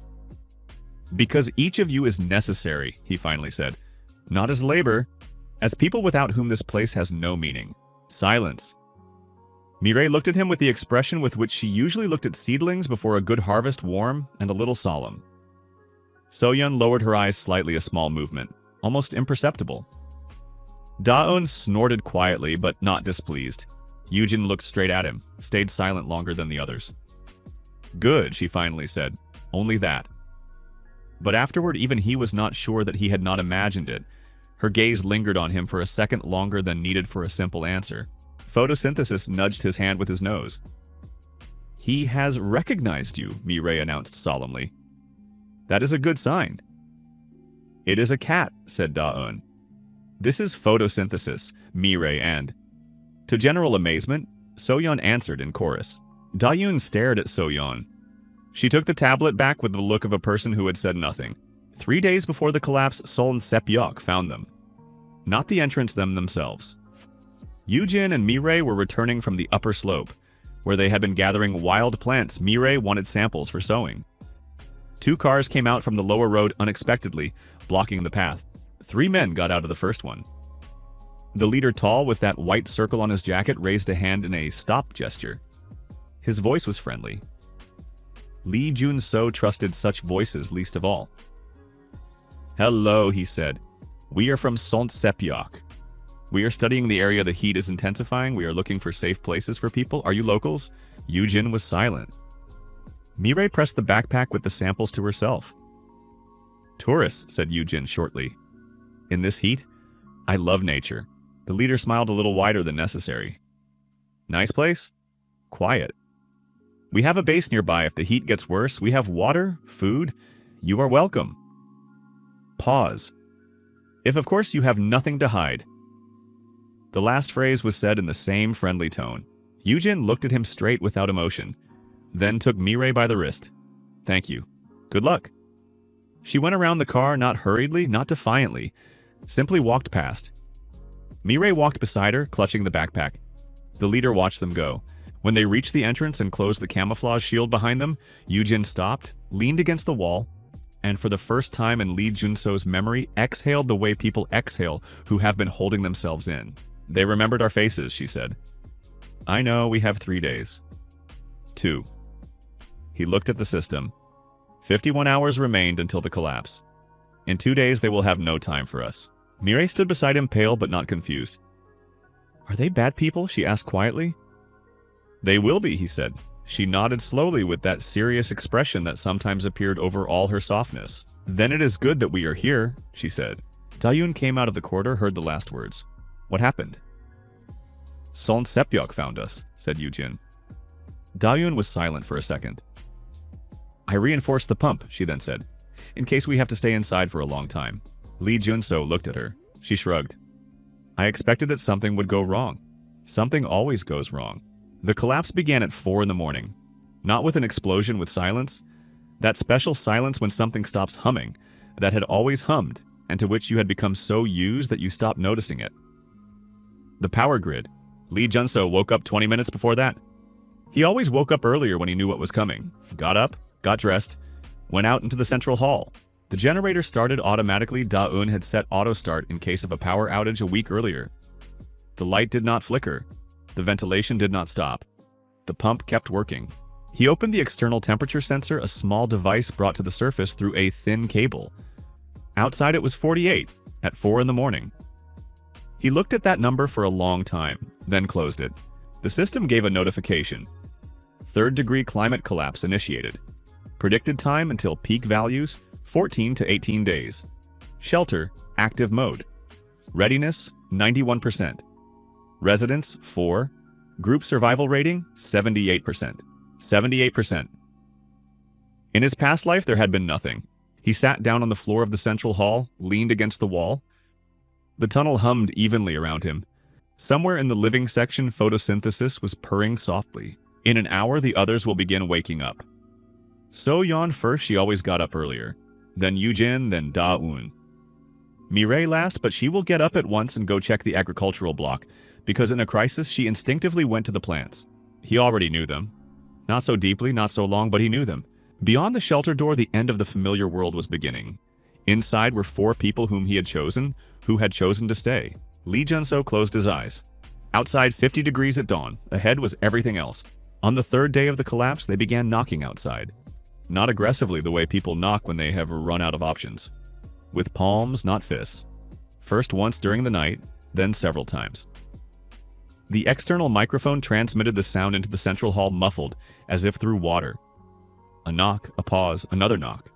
[SPEAKER 1] Because each of you is necessary, he finally said. Not as labor, as people without whom this place has no meaning. Silence. Mireille looked at him with the expression with which she usually looked at seedlings before a good harvest, warm and a little solemn. So-yeon lowered her eyes slightly, a small movement, almost imperceptible. Da-eun snorted quietly, but not displeased. Yujin looked straight at him, stayed silent longer than the others. Good, she finally said. Only that. But afterward, even he was not sure that he had not imagined it. Her gaze lingered on him for a second longer than needed for a simple answer. Photosynthesis nudged his hand with his nose. He has recognized you, Mireille announced solemnly. That is a good sign. It is a cat, said Da-eun. This is photosynthesis, Mireille and... To general amazement, So-yeon answered in chorus. Da-eun stared at So-yeon. She took the tablet back with the look of a person who had said nothing. 3 days before the collapse, Sol Sepyeok found them. Not the entrance themselves. Yujin and Mireille were returning from the upper slope, where they had been gathering wild plants Mireille wanted samples for sowing. 2 cars came out from the lower road unexpectedly, blocking the path. 3 men got out of the first one. The leader, tall with that white circle on his jacket, raised a hand in a stop gesture. His voice was friendly. Lee Jun-so trusted such voices least of all. Hello, he said. We are from Sol Sepyeok. We are studying the area the heat is intensifying. We are looking for safe places for people. Are you locals? Yujin was silent. Mireille pressed the backpack with the samples to herself. Tourists, said Yujin shortly. In this heat? I love nature. The leader smiled a little wider than necessary. Nice place? Quiet. We have a base nearby if the heat gets worse. We have water, food. You are welcome. Pause. If of course you have nothing to hide. The last phrase was said in the same friendly tone. Yujin looked at him straight without emotion, then took Mireille by the wrist. Thank you. Good luck. She went around the car, not hurriedly, not defiantly, simply walked past. Mireille walked beside her, clutching the backpack. The leader watched them go. When they reached the entrance and closed the camouflage shield behind them, Yujin stopped, leaned against the wall, and for the first time in Lee Junso's memory, exhaled the way people exhale who have been holding themselves in. "They remembered our faces," she said. "I know, we have 3 days." 2. He looked at the system. 51 hours remained until the collapse. In 2 days, they will have no time for us. Mireille stood beside him, pale but not confused. "Are they bad people?" she asked quietly. "They will be," he said. She nodded slowly with that serious expression that sometimes appeared over all her softness. "Then it is good that we are here," she said. Dayun came out of the corridor, heard the last words. "What happened?" "Son Sepyok found us," said Yujin. Dayun was silent for a second. "I reinforced the pump," she then said, "in case we have to stay inside for a long time." Lee Junso looked at her. She shrugged. "I expected that something would go wrong. Something always goes wrong." The collapse began at 4 in the morning. Not with an explosion, with silence. That special silence when something stops humming, that had always hummed, and to which you had become so used that you stopped noticing it. The power grid. Lee Junso woke up 20 minutes before that. He always woke up earlier when he knew what was coming. Got up, got dressed, went out into the central hall. The generator started automatically. Da-un had set auto start in case of a power outage a week earlier. The light did not flicker. The ventilation did not stop. The pump kept working. He opened the external temperature sensor, a small device brought to the surface through a thin cable. Outside it was 48, at 4 in the morning. He looked at that number for a long time, then closed it. The system gave a notification. 3rd-degree climate collapse initiated. Predicted time until peak values, 14 to 18 days. Shelter, active mode. Readiness, 91%. Residents, 4. Group survival rating, 78%. 78%. In his past life, there had been nothing. He sat down on the floor of the central hall, leaned against the wall. The tunnel hummed evenly around him. Somewhere in the living section, photosynthesis was purring softly. In an hour, the others will begin waking up. So-yeon first, she always got up earlier. Then Yujin, then Da-un. Mireille last, but she will get up at once and go check the agricultural block, because in a crisis, she instinctively went to the plants. He already knew them. Not so deeply, not so long, but he knew them. Beyond the shelter door, the end of the familiar world was beginning. Inside were 4 people whom he had chosen, who had chosen to stay. Lee Junso closed his eyes. Outside, 50 degrees at dawn. Ahead was everything else. On the 3rd day of the collapse, they began knocking outside. Not aggressively the way people knock when they have run out of options. With palms, not fists. First once during the night, then several times. The external microphone transmitted the sound into the central hall muffled, as if through water. A knock, a pause, another knock.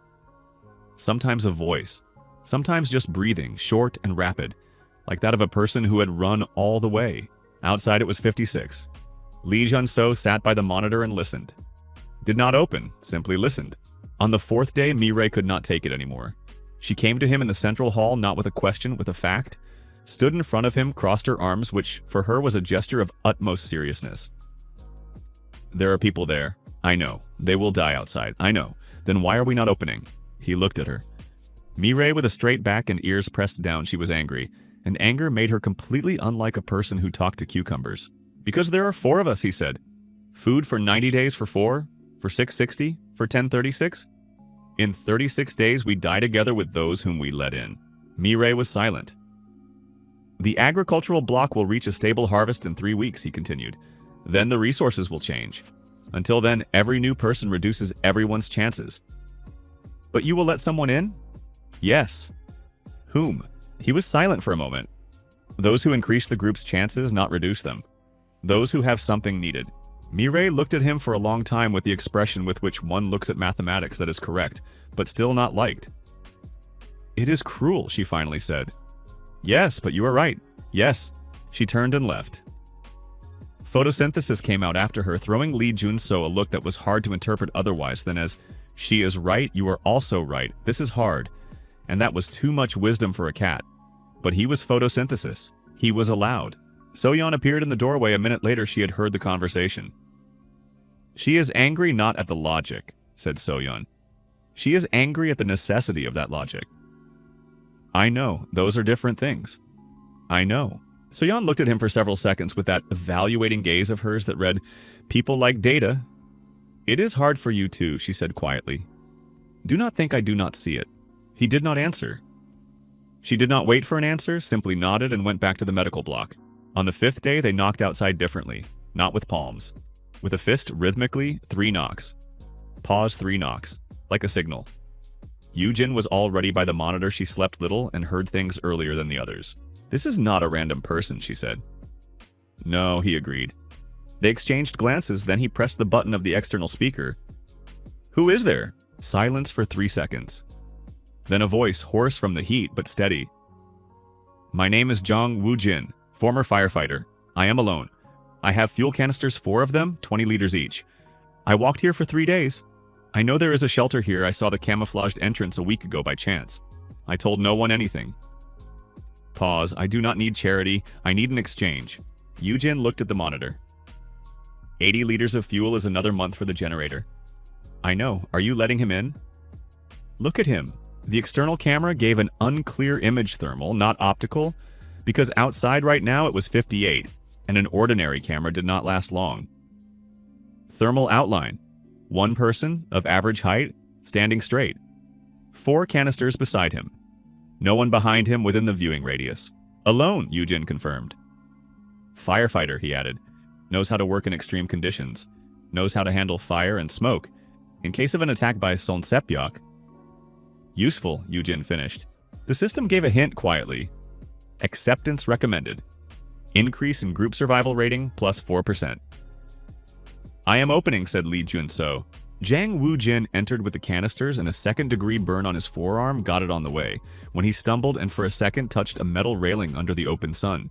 [SPEAKER 1] Sometimes a voice. Sometimes just breathing, short and rapid, like that of a person who had run all the way. Outside it was 56. Lee Junso sat by the monitor and listened. Did not open, simply listened. On the 4th day, Mireille could not take it anymore. She came to him in the central hall, not with a question, with a fact. Stood in front of him, crossed her arms, which for her was a gesture of utmost seriousness. "There are people there. I know. They will die outside. I know. Then why are we not opening?" He looked at her. Mireille, with a straight back and ears pressed down, she was angry, and anger made her completely unlike a person who talked to cucumbers. "Because there are 4 of us," he said. "Food for 90 days for 4? For 660? For 1036? In 36 days, we die together with those whom we let in." Mireille was silent. "The agricultural block will reach a stable harvest in 3 weeks," he continued. "Then the resources will change. Until then, every new person reduces everyone's chances." "But you will let someone in?" "Yes." "Whom?" He was silent for a moment. "Those who increase the group's chances, not reduce them. Those who have something needed." Mireille looked at him for a long time with the expression with which one looks at mathematics that is correct, but still not liked. "It is cruel," she finally said. "Yes, but you are right. Yes." She turned and left. Photosynthesis came out after her, throwing Lee Junso a look that was hard to interpret otherwise than as, "She is right, you are also right. This is hard." And that was too much wisdom for a cat. But he was photosynthesis. He was allowed. So-yeon appeared in the doorway a minute later. She had heard the conversation. "She is angry not at the logic," said So-yeon. "She is angry at the necessity of that logic." "I know, those are different things." "I know." So-yeon looked at him for several seconds with that evaluating gaze of hers that read, "People like data." "It is hard for you too," she said quietly. "Do not think I do not see it." He did not answer. She did not wait for an answer, simply nodded and went back to the medical block. On the 5th day, they knocked outside differently, not with palms. With a fist, rhythmically, 3 knocks. Pause, 3 knocks, like a signal. Yoojin was already by the monitor. She slept little and heard things earlier than the others. "This is not a random person," she said. "No," he agreed. They exchanged glances, then he pressed the button of the external speaker. "Who is there?" Silence for 3 seconds. Then a voice, hoarse from the heat but steady. "My name is Jang Woo-jin, former firefighter. I am alone. I have fuel canisters, 4 of them, 20 liters each. I walked here for 3 days. I know there is a shelter here. I saw the camouflaged entrance a week ago by chance. I told no one anything." Pause. "I do not need charity. I need an exchange." Yoojin looked at the monitor. 80 liters of fuel is another month for the generator. "I know. Are you letting him in?" "Look at him." The external camera gave an unclear image, thermal, not optical, because outside right now it was 58, and an ordinary camera did not last long. Thermal outline. 1 person, of average height, standing straight. 4 canisters beside him. No one behind him within the viewing radius. "Alone," Yoojin confirmed. "Firefighter," he added. "Knows how to work in extreme conditions. Knows how to handle fire and smoke. In case of an attack by Seonseopyeok." "Useful," Yoojin finished. The system gave a hint quietly. "Acceptance recommended. Increase in group survival rating plus 4%. "I am opening," said Lee Jun-so. Jang Woo-jin entered with the canisters, and a 2nd-degree burn on his forearm got it on the way, when he stumbled and for a second touched a metal railing under the open sun.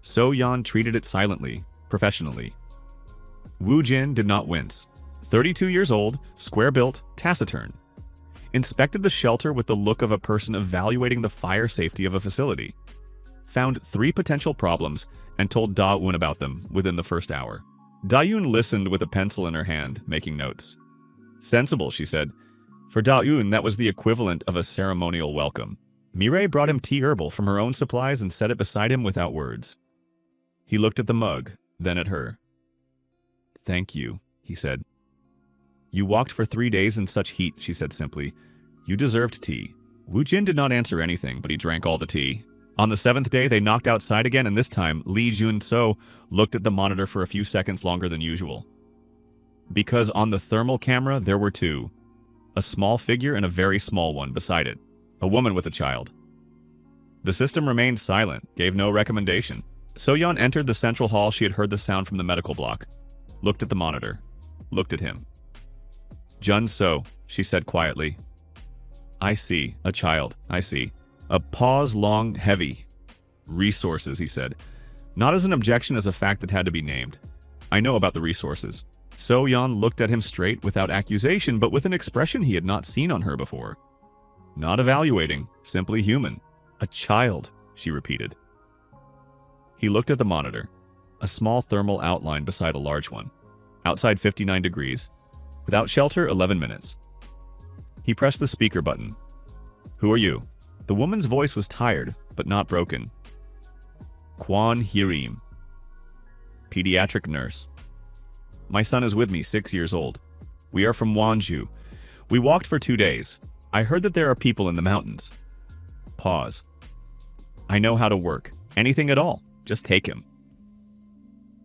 [SPEAKER 1] So-yeon treated it silently, professionally. Woo-jin did not wince. 32 years old, square-built, taciturn. Inspected the shelter with the look of a person evaluating the fire safety of a facility. Found 3 potential problems and told Da-eun about them within the first hour. Da-eun listened with a pencil in her hand, making notes. "Sensible," she said. For Da-eun, that was the equivalent of a ceremonial welcome. Mireille brought him tea herbal from her own supplies and set it beside him without words. He looked at the mug, then at her. "Thank you," he said. "You walked for 3 days in such heat," she said simply. "You deserved tea." Woo-jin did not answer anything, but he drank all the tea. On the 7th day, they knocked outside again, and this time, Lee Jun-so looked at the monitor for a few seconds longer than usual. Because on the thermal camera, there were 2. A small figure and a very small one beside it. A woman with a child. The system remained silent, gave no recommendation. So-yeon entered the central hall. She had heard the sound from the medical block. Looked at the monitor. Looked at him. "Jun-so," she said quietly. "I see. A child. I see." A pause, long, heavy. "Resources," he said. Not as an objection, as a fact that had to be named. "I know about the resources." So-yeon looked at him straight, without accusation, but with an expression he had not seen on her before. Not evaluating, simply human. "A child," she repeated. He looked at the monitor. A small thermal outline beside a large one. Outside 59 degrees. Without shelter, 11 minutes. He pressed the speaker button. "Who are you?" The woman's voice was tired, but not broken. "Kwon Hirim. Pediatric nurse. My son is with me, 6 years old. We are from Wonju. We walked for 2 days. I heard that there are people in the mountains." Pause. "I know how to work. Anything at all. Just take him."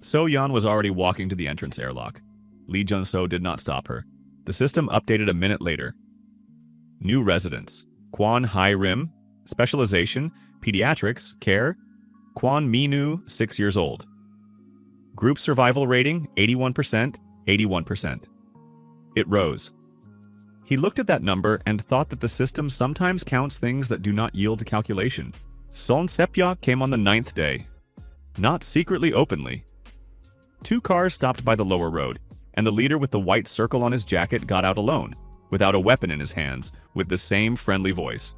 [SPEAKER 1] So-yeon was already walking to the entrance airlock. Lee Jun-so did not stop her. The system updated a minute later. New residents. Kwon Hai-rim, specialization, pediatrics, care. Kwon Minu, 6 years old. Group survival rating, 81%, 81%. It rose. He looked at that number and thought that the system sometimes counts things that do not yield to calculation. Seonseopyeok came on the 9th day. Not secretly, openly. 2 cars stopped by the lower road, and the leader with the white circle on his jacket got out alone, without a weapon in his hands, with the same friendly voice.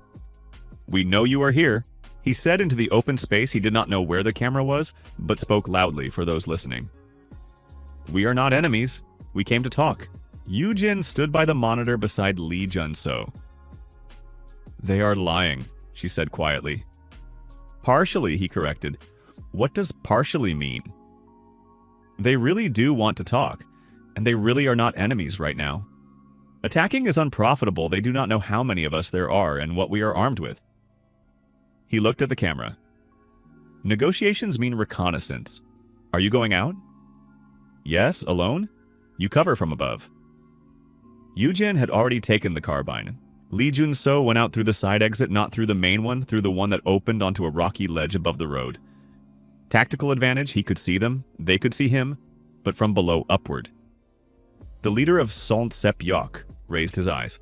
[SPEAKER 1] "We know you are here," he said into the open space. He did not know where the camera was, but spoke loudly for those listening. "We are not enemies. We came to talk." Yoojin stood by the monitor beside Lee Jun-so. "They are lying," she said quietly. "Partially," he corrected. What does partially mean? They really do want to talk, and they really are not enemies right now. Attacking is unprofitable. They do not know how many of us there are and what we are armed with. He looked at the camera. Negotiations mean reconnaissance. Are you going out? Yes, alone? You cover from above. Yujin had already taken the carbine. Lee Jun-so went out through the side exit, not through the main one, through the one that opened onto a rocky ledge above the road. Tactical advantage, he could see them, they could see him, but from below upward. The leader of Son Sep-yok raised his eyes.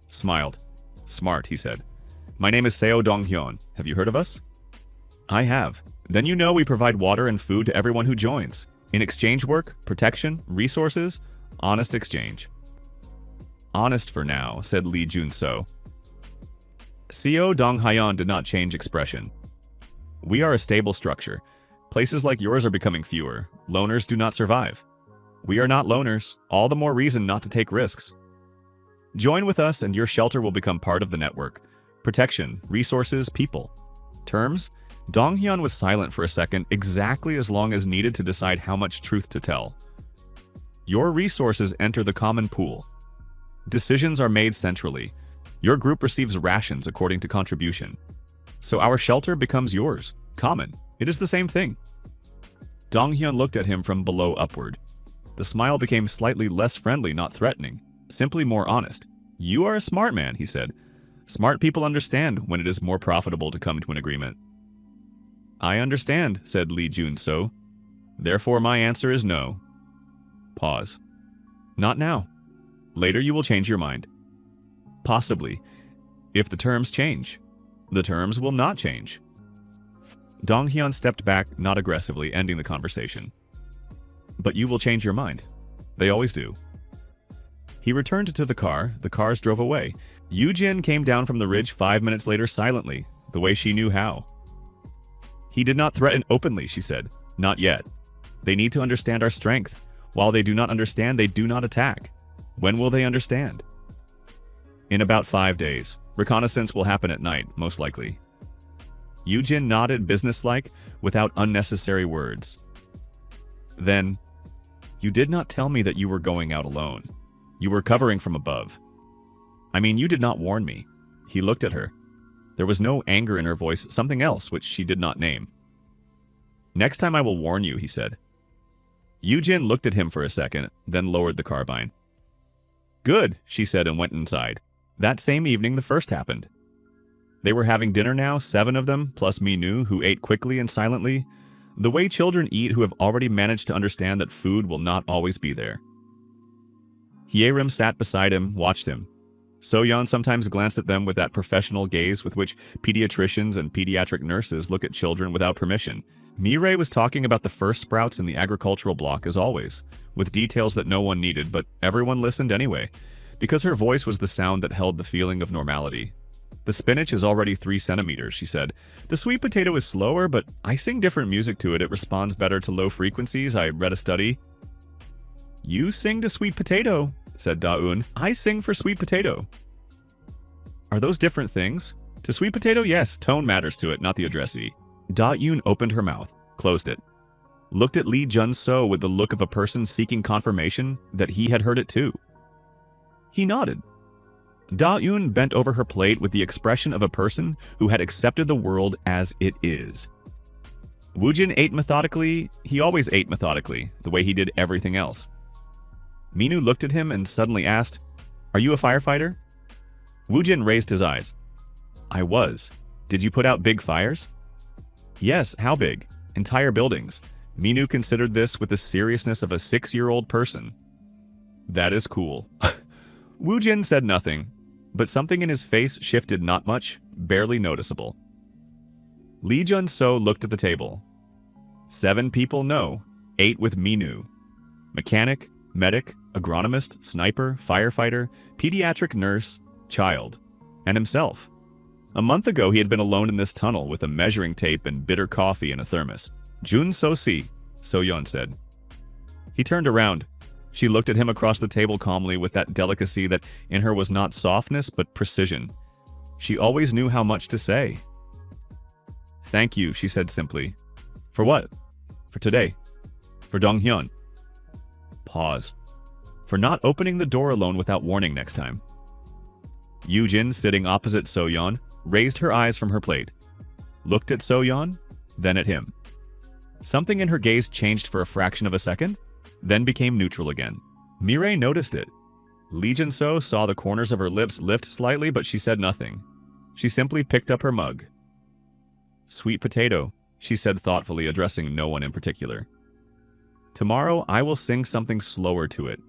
[SPEAKER 1] Smiled. Smart, he said. My name is Seo Dong-hyun. Have you heard of us? I have. Then you know we provide water and food to everyone who joins. In exchange work, protection, resources, honest exchange. Honest for now, said Lee Jun-so. Seo Dong-hyun did not change expression. We are a stable structure. Places like yours are becoming fewer. Loners do not survive. We are not loners, all the more reason not to take risks. Join with us and your shelter will become part of the network. Protection, resources, people. Terms? Dong-hyun was silent for a second, exactly as long as needed to decide how much truth to tell. Your resources enter the common pool. Decisions are made centrally. Your group receives rations according to contribution. So our shelter becomes yours. Common. It is the same thing. Dong-hyun looked at him from below upward. The smile became slightly less friendly, not threatening. Simply more honest. You are a smart man, he said. Smart people understand when it is more profitable to come to an agreement. I understand, said Lee Jun-so. Therefore my answer is no. Pause. Not now. Later you will change your mind. Possibly. If the terms change. The terms will not change. Dong-hyun stepped back, not aggressively, ending the conversation. But you will change your mind. They always do. He returned to the car. The cars drove away. Yujin came down from the ridge 5 minutes later silently, the way she knew how. He did not threaten openly, she said. Not yet. They need to understand our strength. While they do not understand, they do not attack. When will they understand? In about 5 days. Reconnaissance will happen at night, most likely. Yujin nodded businesslike, without unnecessary words. Then, you did not tell me that you were going out alone. You were covering from above. I mean, you did not warn me. He looked at her. There was no anger in her voice, something else which she did not name. Next time I will warn you, he said. Yujin looked at him for a second, then lowered the carbine. Good, she said and went inside. That same evening, the first happened. They were having dinner now, 7 of them, plus Minu, who ate quickly and silently, the way children eat who have already managed to understand that food will not always be there. Hyerim sat beside him, watched him. So-yeon sometimes glanced at them with that professional gaze with which pediatricians and pediatric nurses look at children without permission. Mireille was talking about the first sprouts in the agricultural block as always, with details that no one needed, but everyone listened anyway, because her voice was the sound that held the feeling of normality. The spinach is already 3 centimeters, she said. The sweet potato is slower, but I sing different music to it. It responds better to low frequencies. I read a study. You sing to sweet potato, said Da-eun. I sing for sweet potato. Are those different things? To sweet potato, yes, tone matters to it, not the addressee. Da-eun opened her mouth, closed it, looked at Lee Jun-so with the look of a person seeking confirmation that he had heard it too. He nodded. Da-eun bent over her plate with the expression of a person who had accepted the world as it is. Woojin ate methodically. He always ate methodically, the way he did everything else. Minu looked at him and suddenly asked, Are you a firefighter? Woojin raised his eyes. I was. Did you put out big fires? Yes, how big? Entire buildings. Minu considered this with the seriousness of a 6-year-old person. That is cool. Woojin said nothing, but something in his face shifted not much, barely noticeable. Lee Jun-so looked at the table. 7 people, no. 8 with Minu. Mechanic, medic, agronomist, sniper, firefighter, pediatric nurse, child, and himself. A month ago, he had been alone in this tunnel with a measuring tape and bitter coffee in a thermos. Jun-so-si, So-yeon said. He turned around. She looked at him across the table calmly with that delicacy that in her was not softness but precision. She always knew how much to say. Thank you, she said simply. For what? For today. For Donghyun. Pause. For not opening the door alone without warning next time. Yoojin, sitting opposite Soyeon, raised her eyes from her plate, looked at Soyeon, then at him. Something in her gaze changed for a fraction of a second, then became neutral again. Mireille noticed it. Lee Jun-so saw the corners of her lips lift slightly, but she said nothing. She simply picked up her mug. Sweet potato, she said thoughtfully, addressing no one in particular. Tomorrow I will sing something slower to it.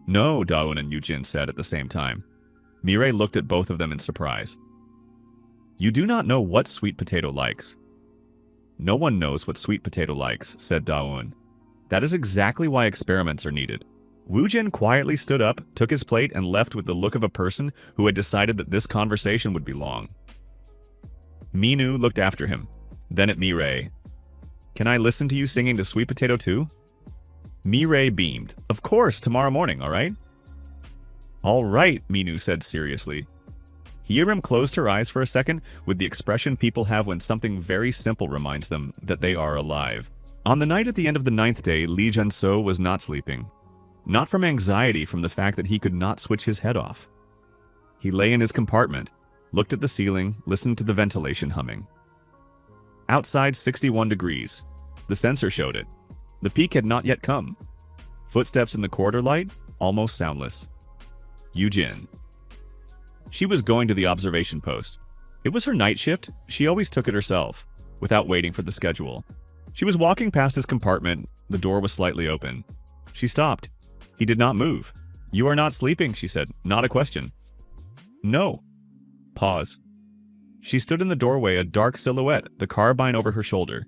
[SPEAKER 1] No, Daeun and Yoojin said at the same time. Mireille looked at both of them in surprise. You do not know what sweet potato likes. No one knows what sweet potato likes, said Daeun. That is exactly why experiments are needed. Woojin quietly stood up, took his plate, and left with the look of a person who had decided that this conversation would be long. Minu looked after him, then at Mireille. Can I listen to you singing to Sweet Potato too? Mireille beamed. Of course, tomorrow morning, all right? All right, Minu said seriously. Hyerim closed her eyes for a second with the expression people have when something very simple reminds them that they are alive. On the night at the end of the 9th day, Lee Jun-so was not sleeping. Not from anxiety from the fact that he could not switch his head off. He lay in his compartment, looked at the ceiling, listened to the ventilation humming. Outside 61 degrees. The sensor showed it. The peak had not yet come. Footsteps in the corridor light, almost soundless. Yoojin. She was going to the observation post. It was her night shift. She always took it herself, without waiting for the schedule. She was walking past his compartment. The door was slightly open. She stopped. He did not move. You are not sleeping, she said. Not a question. No. Pause. She stood in the doorway, a dark silhouette, the carbine over her shoulder.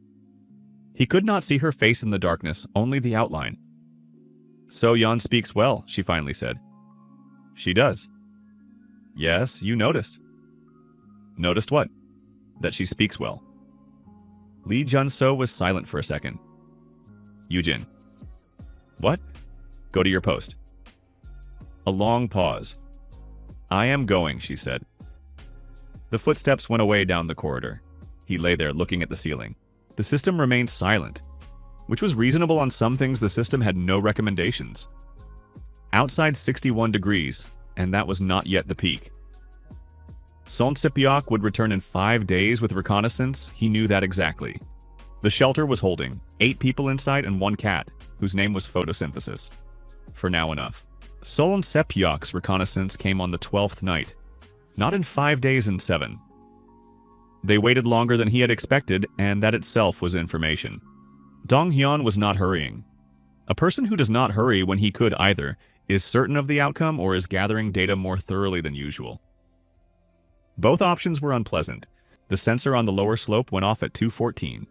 [SPEAKER 1] He could not see her face in the darkness, only the outline. Soyeon speaks well, she finally said. She does. Yes, you noticed. Noticed what? That she speaks well. Lee Jun-so was silent for a second. Yoojin. What? Go to your post. A long pause. I am going, she said. The footsteps went away down the corridor. He lay there looking at the ceiling. The system remained silent, which was reasonable on some things. The system had no recommendations. Outside 61 degrees, and that was not yet the peak. Son Sepiok would return in 5 days with reconnaissance. He knew that exactly. The shelter was holding 8 people inside and 1 cat, whose name was Photosynthesis. For now enough. Solon Sepiok's reconnaissance came on the 12th night, not in 5 days and 7. They waited longer than he had expected, and that itself was information. Donghyun was not hurrying. A person who does not hurry when he could either is certain of the outcome or is gathering data more thoroughly than usual. Both options were unpleasant. The sensor on the lower slope went off at 2:14.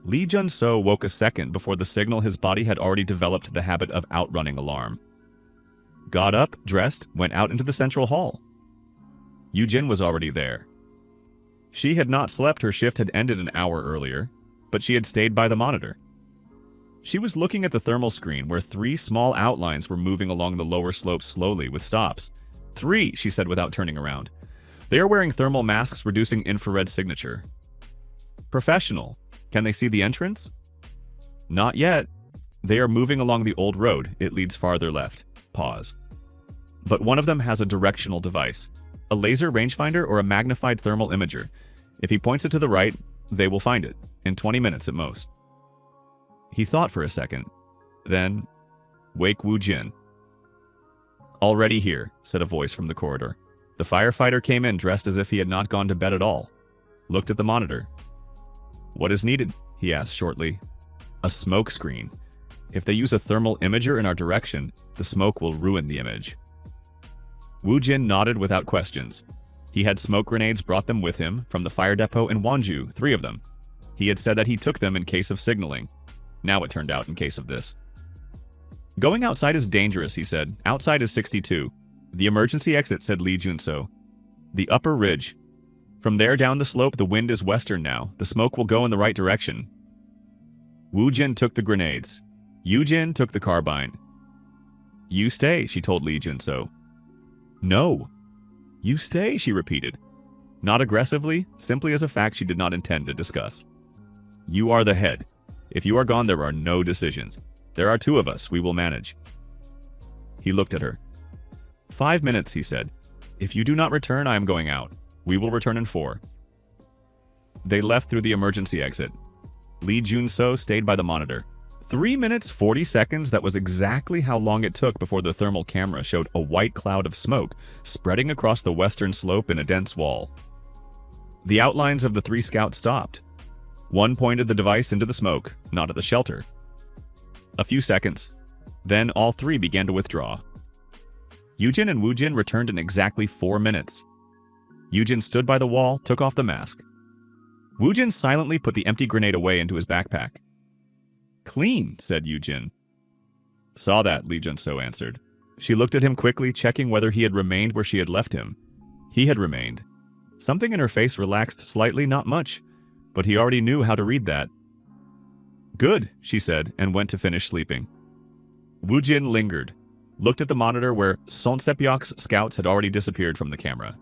[SPEAKER 1] Lee Jun-so woke a second before the signal. His body had already developed the habit of outrunning alarm. Got up, dressed, went out into the central hall. Yoojin was already there. She had not slept. Her shift had ended an hour earlier, but she had stayed by the monitor. She was looking at the thermal screen where 3 small outlines were moving along the lower slope slowly with stops. 3, she said without turning around. They are wearing thermal masks reducing infrared signature. Professional. Can they see the entrance? Not yet. They are moving along the old road. It leads farther left. Pause. But one of them has a directional device. A laser rangefinder or a magnified thermal imager. If he points it to the right, they will find it. In 20 minutes at most. He thought for a second. Then, wake Woojin. Already here, said a voice from the corridor. The firefighter came in dressed as if he had not gone to bed at all. Looked at the monitor. What is needed? He asked shortly. A smoke screen. If they use a thermal imager in our direction, the smoke will ruin the image. Woojin nodded without questions. He had smoke grenades, brought them with him from the fire depot in Wonju, 3 of them. He had said that he took them in case of signaling. Now it turned out in case of this. Going outside is dangerous, he said. Outside is 62. The emergency exit, said Lee Jun-so. The upper ridge. From there down the slope, the wind is western now. The smoke will go in the right direction. Woojin took the grenades. Yoojin took the carbine. You stay, she told Lee Jun-so. No. You stay, she repeated. Not aggressively, simply as a fact she did not intend to discuss. You are the head. If you are gone, there are no decisions. There are 2 of us. We will manage. He looked at her. 5 minutes, he said. If you do not return, I am going out. We will return in 4. They left through the emergency exit. Lee Jun-so stayed by the monitor. 3 minutes, 40 seconds, that was exactly how long it took before the thermal camera showed a white cloud of smoke spreading across the western slope in a dense wall. The outlines of the 3 scouts stopped. One pointed the device into the smoke, not at the shelter. A few seconds. Then all 3 began to withdraw. Yujin and Woojin returned in exactly 4 minutes. Yujin stood by the wall, took off the mask. Woojin silently put the empty grenade away into his backpack. Clean, said Yujin. Saw that, Lee Jun-so answered. She looked at him quickly, checking whether he had remained where she had left him. He had remained. Something in her face relaxed slightly, not much, but he already knew how to read that. Good, she said, and went to finish sleeping. Woojin lingered, looked at the monitor where Son Sepyeok's scouts had already disappeared from the camera.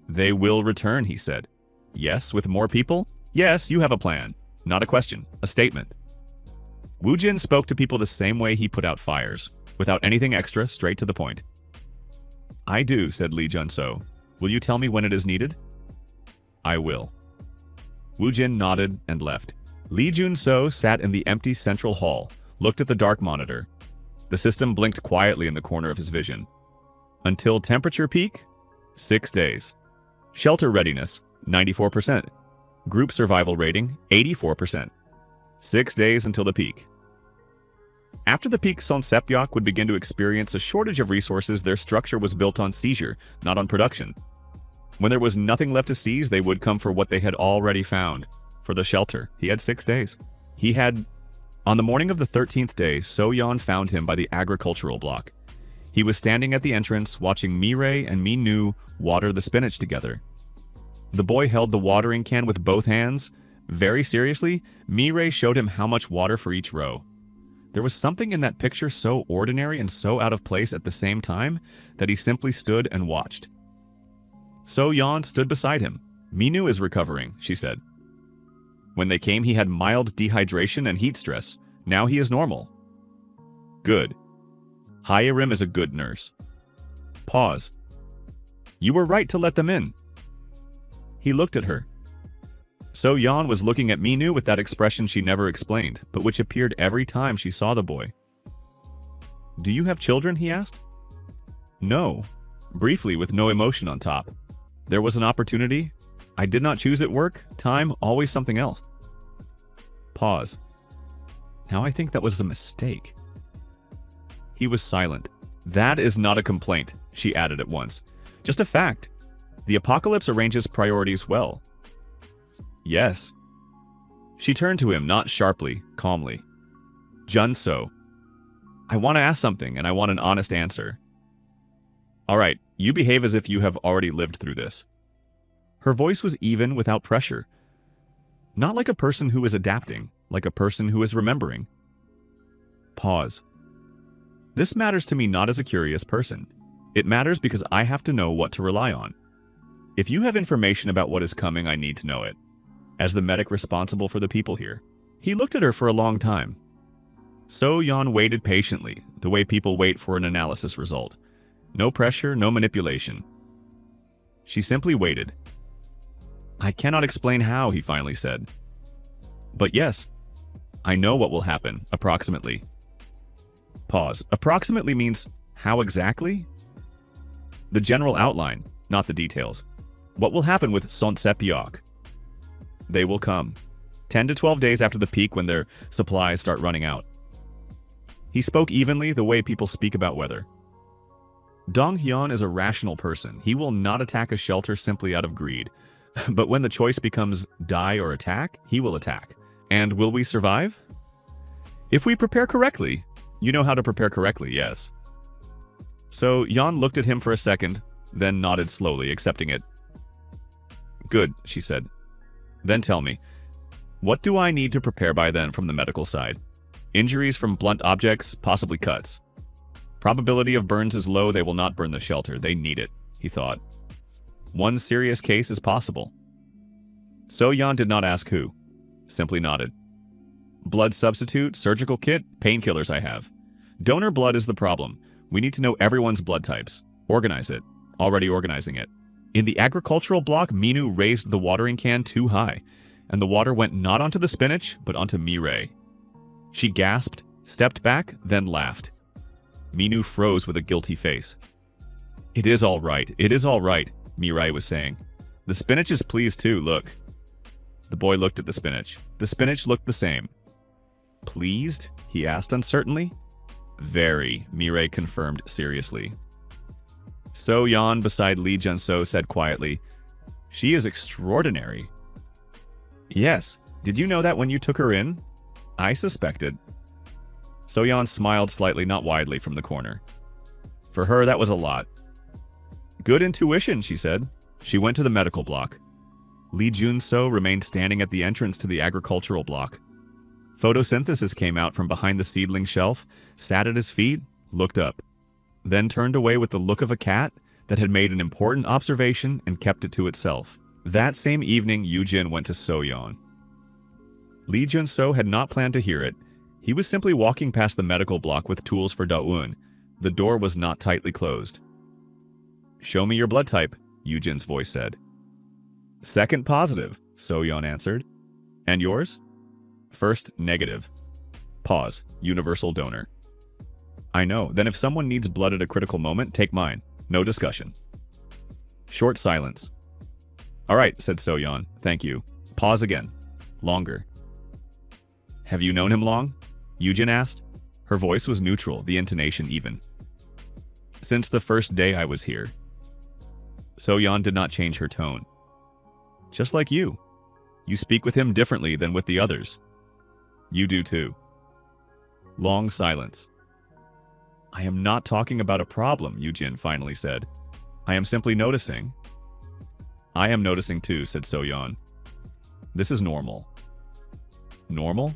[SPEAKER 1] They will return, he said. Yes, with more people? Yes, you have a plan. Not a question, a statement. Woojin spoke to people the same way he put out fires, without anything extra, straight to the point. I do, said Lee Jun-so. Will you tell me when it is needed? I will. Woojin nodded and left. Lee Jun-so sat in the empty central hall, looked at the dark monitor. The system blinked quietly in the corner of his vision. Until temperature peak? 6 days. Shelter readiness? 94%. Group survival rating? 84%. 6 days until the peak. After the peak, Son Sepyeok would begin to experience a shortage of resources. Their structure was built on seizure, not on production. When there was nothing left to seize, they would come for what they had already found. For the shelter, he had 6 days. On the morning of the 13th day, So-yeon found him by the agricultural block. He was standing at the entrance, watching Mireille and Min-nu water the spinach together. The boy held the watering can with both hands. Very seriously, Mireille showed him how much water for each row. There was something in that picture so ordinary and so out of place at the same time that he simply stood and watched. So-yeon stood beside him. Min-nu is recovering, she said. When they came, he had mild dehydration and heat stress. Now he is normal. Good. Haerim is a good nurse. Pause. You were right to let them in. He looked at her. So-yeon was looking at Min-nu with that expression she never explained, but which appeared every time she saw the boy. Do you have children? He asked. No. Briefly, with no emotion on top. There was an opportunity. I did not choose it. Work, time, always something else. Pause. Now I think that was a mistake. He was silent. That is not a complaint, she added at once. Just a fact. The apocalypse arranges priorities well. Yes. She turned to him, not sharply, calmly. Jun-so. I want to ask something, and I want an honest answer. All right, you behave as if you have already lived through this. Her voice was even, without pressure. Not like a person who is adapting, like a person who is remembering. Pause. This matters to me not as a curious person. It matters because I have to know what to rely on. If you have information about what is coming, I need to know it. As the medic responsible for the people here. He looked at her for a long time. So-yeon waited patiently, the way people wait for an analysis result. No pressure, no manipulation. She simply waited. I cannot explain how, he finally said. But yes, I know what will happen, approximately. Pause. Approximately means how exactly? The general outline, not the details. What will happen with Son Sepyeok? They will come. 10 to 12 days after the peak when their supplies start running out. He spoke evenly, the way people speak about weather. Dong-hyun is a rational person. He will not attack a shelter simply out of greed. But when the choice becomes die or attack, he will attack. And will we survive? If we prepare correctly. You know how to prepare correctly, yes. So Yeon looked at him for a second, then nodded slowly, accepting it. Good, she said. Then tell me, what do I need to prepare by then from the medical side? Injuries from blunt objects, possibly cuts. Probability of burns is low. They will not burn the shelter. They need it, he thought. One serious case is possible. So-yeon did not ask who. simply nodded. Blood substitute, surgical kit, painkillers I have. Donor blood is the problem. We need to know everyone's blood types. Organize it. Already organizing it. In the agricultural block, Minu raised the watering can too high, and the water went not onto the spinach, but onto Mireille. She gasped, stepped back, then laughed. Minu froze with a guilty face. It is all right, Mireille was saying. The spinach is pleased too, look. The boy looked at the spinach. The spinach looked the same. Pleased? He asked uncertainly. Very, Mireille confirmed seriously. So Yan beside Lee Jun-so said quietly, She is extraordinary. Yes, did you know that when you took her in? I suspected. So Yan smiled slightly, not widely, from the corner. For her, that was a lot. Good intuition, she said. She went to the medical block. Lee Jun-so remained standing at the entrance to the agricultural block. Photosynthesis came out from behind the seedling shelf, sat at his feet, looked up, then turned away with the look of a cat that had made an important observation and kept it to itself. That same evening, Yujin went to Soyeon. Lee Jun-so had not planned to hear it. He was simply walking past the medical block with tools for Daeun. The door was not tightly closed. Show me your blood type, Yujin's voice said. Second positive, Soyeon answered. And yours? First negative. Pause. Universal donor. I know. Then if someone needs blood at a critical moment, take mine. No discussion. Short silence. All right, said Soyeon. Thank you. Pause again. Longer. Have you known him long? Yujin asked. Her voice was neutral, the intonation even. Since the first day I was here. Soyeon did not change her tone. Just like you. You speak with him differently than with the others. You do too. Long silence. I am not talking about a problem, Yujin finally said. I am simply noticing. I am noticing too, said Soyeon. This is normal. Normal?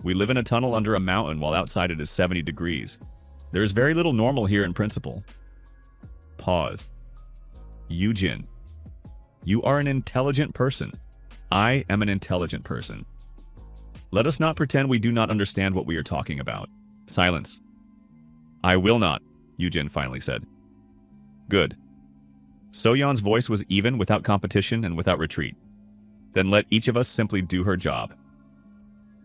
[SPEAKER 1] We live in a tunnel under a mountain while outside it is 70 degrees. There is very little normal here in principle. Pause. Yujin. You are an intelligent person. I am an intelligent person. Let us not pretend we do not understand what we are talking about. Silence. I will not, Yujin finally said. Good. Soyeon's voice was even, without competition and without retreat. Then let each of us simply do her job.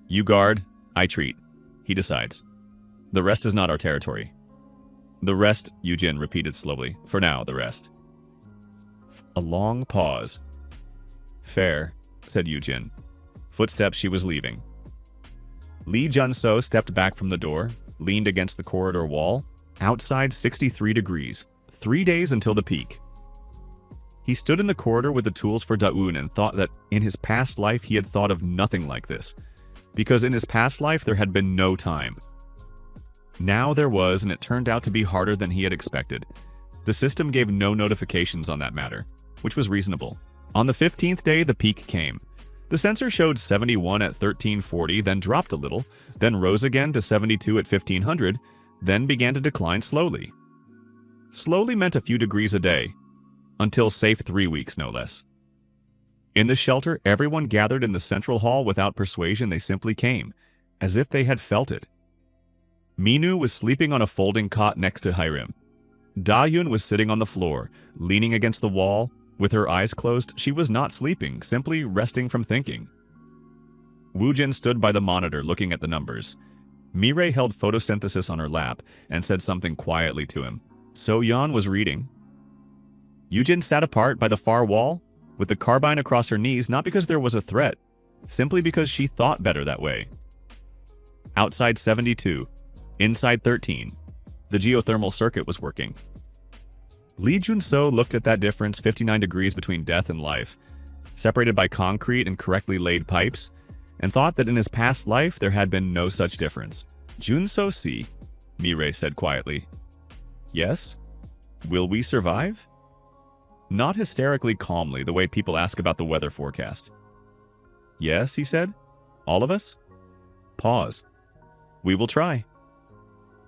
[SPEAKER 1] You guard, I treat. He decides. The rest is not our territory. The rest, Yujin repeated slowly. For now, the rest. A long pause. Fair, said Yujin. Footsteps, she was leaving. Lee Jun-so stepped back from the door, leaned against the corridor wall. Outside 63 degrees. 3 days until the peak. He stood in the corridor with the tools for Daeun and thought that in his past life he had thought of nothing like this. Because in his past life there had been no time. Now there was, and it turned out to be harder than he had expected. The system gave no notifications on that matter, which was reasonable. On the 15th day, the peak came. The sensor showed 71 at 1340, then dropped a little, then rose again to 72 at 1500, then began to decline slowly. Slowly meant a few degrees a day, until safe 3 weeks no less. In the shelter, everyone gathered in the central hall without persuasion. They simply came, as if they had felt it. Minu was sleeping on a folding cot next to Hyrim. Daeun was sitting on the floor, leaning against the wall. With her eyes closed, she was not sleeping, simply resting from thinking. Woojin stood by the monitor looking at the numbers. Mireille held photosynthesis on her lap and said something quietly to him. Soyeon was reading. Yujin sat apart by the far wall, with the carbine across her knees, not because there was a threat, simply because she thought better that way. Outside 72, inside 13. The geothermal circuit was working. Lee Jun-so looked at that difference, 59 degrees between death and life, separated by concrete and correctly laid pipes, and thought that in his past life there had been no such difference. Jun-so see, Mireille said quietly. Yes? Will we survive? Not hysterically calmly, the way people ask about the weather forecast. Yes, he said. All of us? Pause. We will try.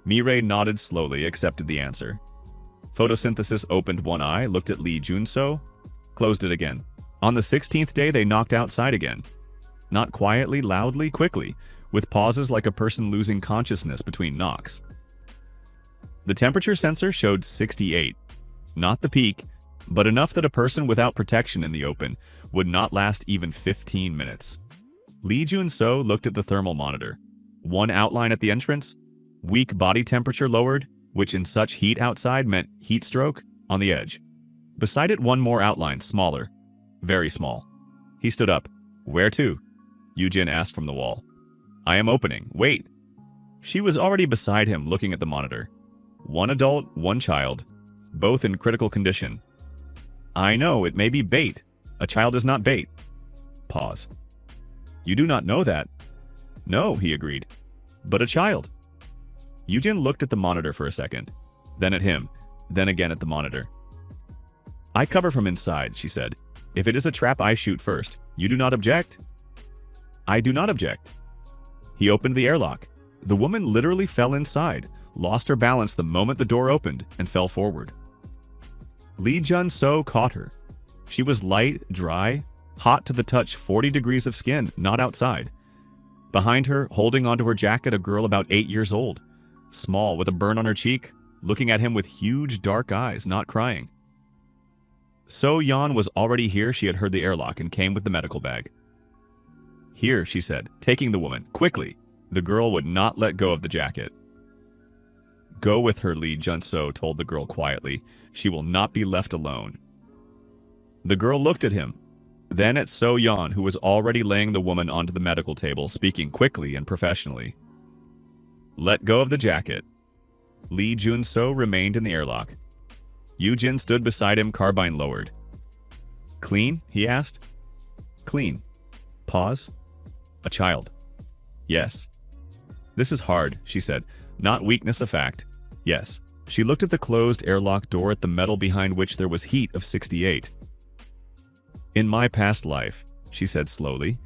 [SPEAKER 1] Mireille nodded slowly, accepted the answer. Photosynthesis opened one eye, looked at Lee Jun-so, closed it again. On the 16th day, they knocked outside again. Not quietly, loudly, quickly, with pauses like a person losing consciousness between knocks. The temperature sensor showed 68. Not the peak, but enough that a person without protection in the open would not last even 15 minutes. Lee Jun-so looked at the thermal monitor. One outline at the entrance, weak body temperature lowered, which in such heat outside meant heat stroke, on the edge. Beside it, one more outline, smaller. Very small. He stood up. "Where to?" Yujin asked from the wall. "I am opening. Wait." She was already beside him, looking at the monitor. One adult, one child, both in critical condition. "I know, it may be bait. A child is not bait." Pause. "You do not know that." "No," he agreed. "But a child." Yujin looked at the monitor for a second, then at him, then again at the monitor. "I cover from inside," she said. "If it is a trap, I shoot first. You do not object?" "I do not object." He opened the airlock. The woman literally fell inside, lost her balance the moment the door opened, and fell forward. Lee Jun-so caught her. She was light, dry, hot to the touch, 40 degrees of skin, not outside. Behind her, holding onto her jacket, a girl about 8 years old, small, with a burn on her cheek, looking at him with huge dark eyes, not crying. So-yeon was already here. She had heard the airlock and came with the medical bag. "Here," she said, taking the woman, quickly. The girl would not let go of the jacket. "Go with her," Lee Jun-so told the girl quietly. "She will not be left alone." The girl looked at him, then at So-yeon, who was already laying the woman onto the medical table, speaking quickly and professionally. "Let go of the jacket." Lee Jun-so remained in the airlock. Yujin stood beside him, carbine lowered. "Clean?" he asked. "Clean." Pause. "A child." "Yes." "This is hard," she said. "Not weakness, a fact." "Yes." She looked at the closed airlock door, at the metal behind which there was heat of 68. "In my past life," she said slowly,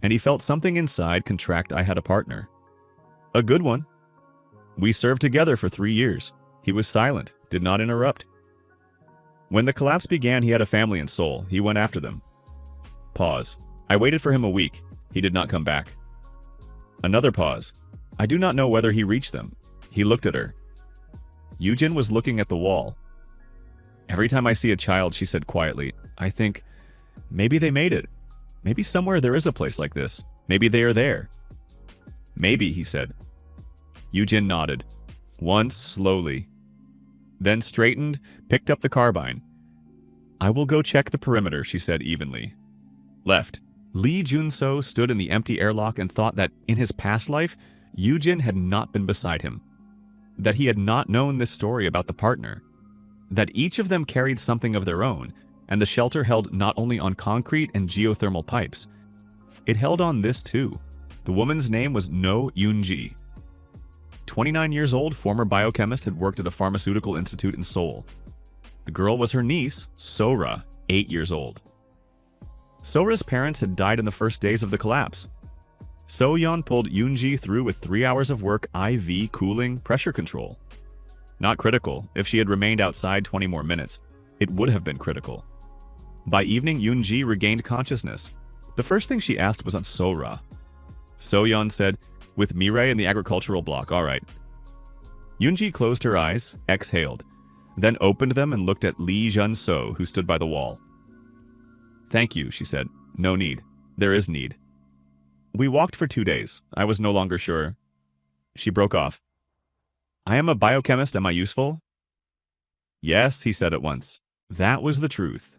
[SPEAKER 1] and he felt something inside contract. "I had a partner. A good one. We served together for 3 years. He was silent, did not interrupt. When the collapse began, he had a family in Seoul. He went after them." Pause. "I waited for him a week. He did not come back." Another pause. "I do not know whether he reached them." He looked at her. Yujin was looking at the wall. "Every time I see a child," she said quietly, "I think, maybe they made it. Maybe somewhere there is a place like this. Maybe they are there." "Maybe," he said. Yujin nodded. Once, slowly. Then straightened, picked up the carbine. "I will go check the perimeter," she said evenly. Left. Lee Jun-so stood in the empty airlock and thought that, in his past life, Yujin had not been beside him. That he had not known this story about the partner. That each of them carried something of their own, and the shelter held not only on concrete and geothermal pipes. It held on this too. The woman's name was No Yoon-ji. 29 years old, former biochemist, had worked at a pharmaceutical institute in Seoul. The girl was her niece, Sora, 8 years old. Sora's parents had died in the first days of the collapse. So-yeon pulled Yoon-ji through with 3 hours of work, IV, cooling, pressure control. Not critical. If she had remained outside 20 more minutes, it would have been critical. By evening, Yoon-ji regained consciousness. The first thing she asked was on Sora. So-yeon said, "With Mirai in the agricultural block, all right." Yoon-ji closed her eyes, exhaled, then opened them and looked at Lee Jun-so, who stood by the wall. "Thank you," she said. "No need. There is need." "We walked for 2 days. I was no longer sure." She broke off. "I am a biochemist. Am I useful?" "Yes," he said at once. That was the truth.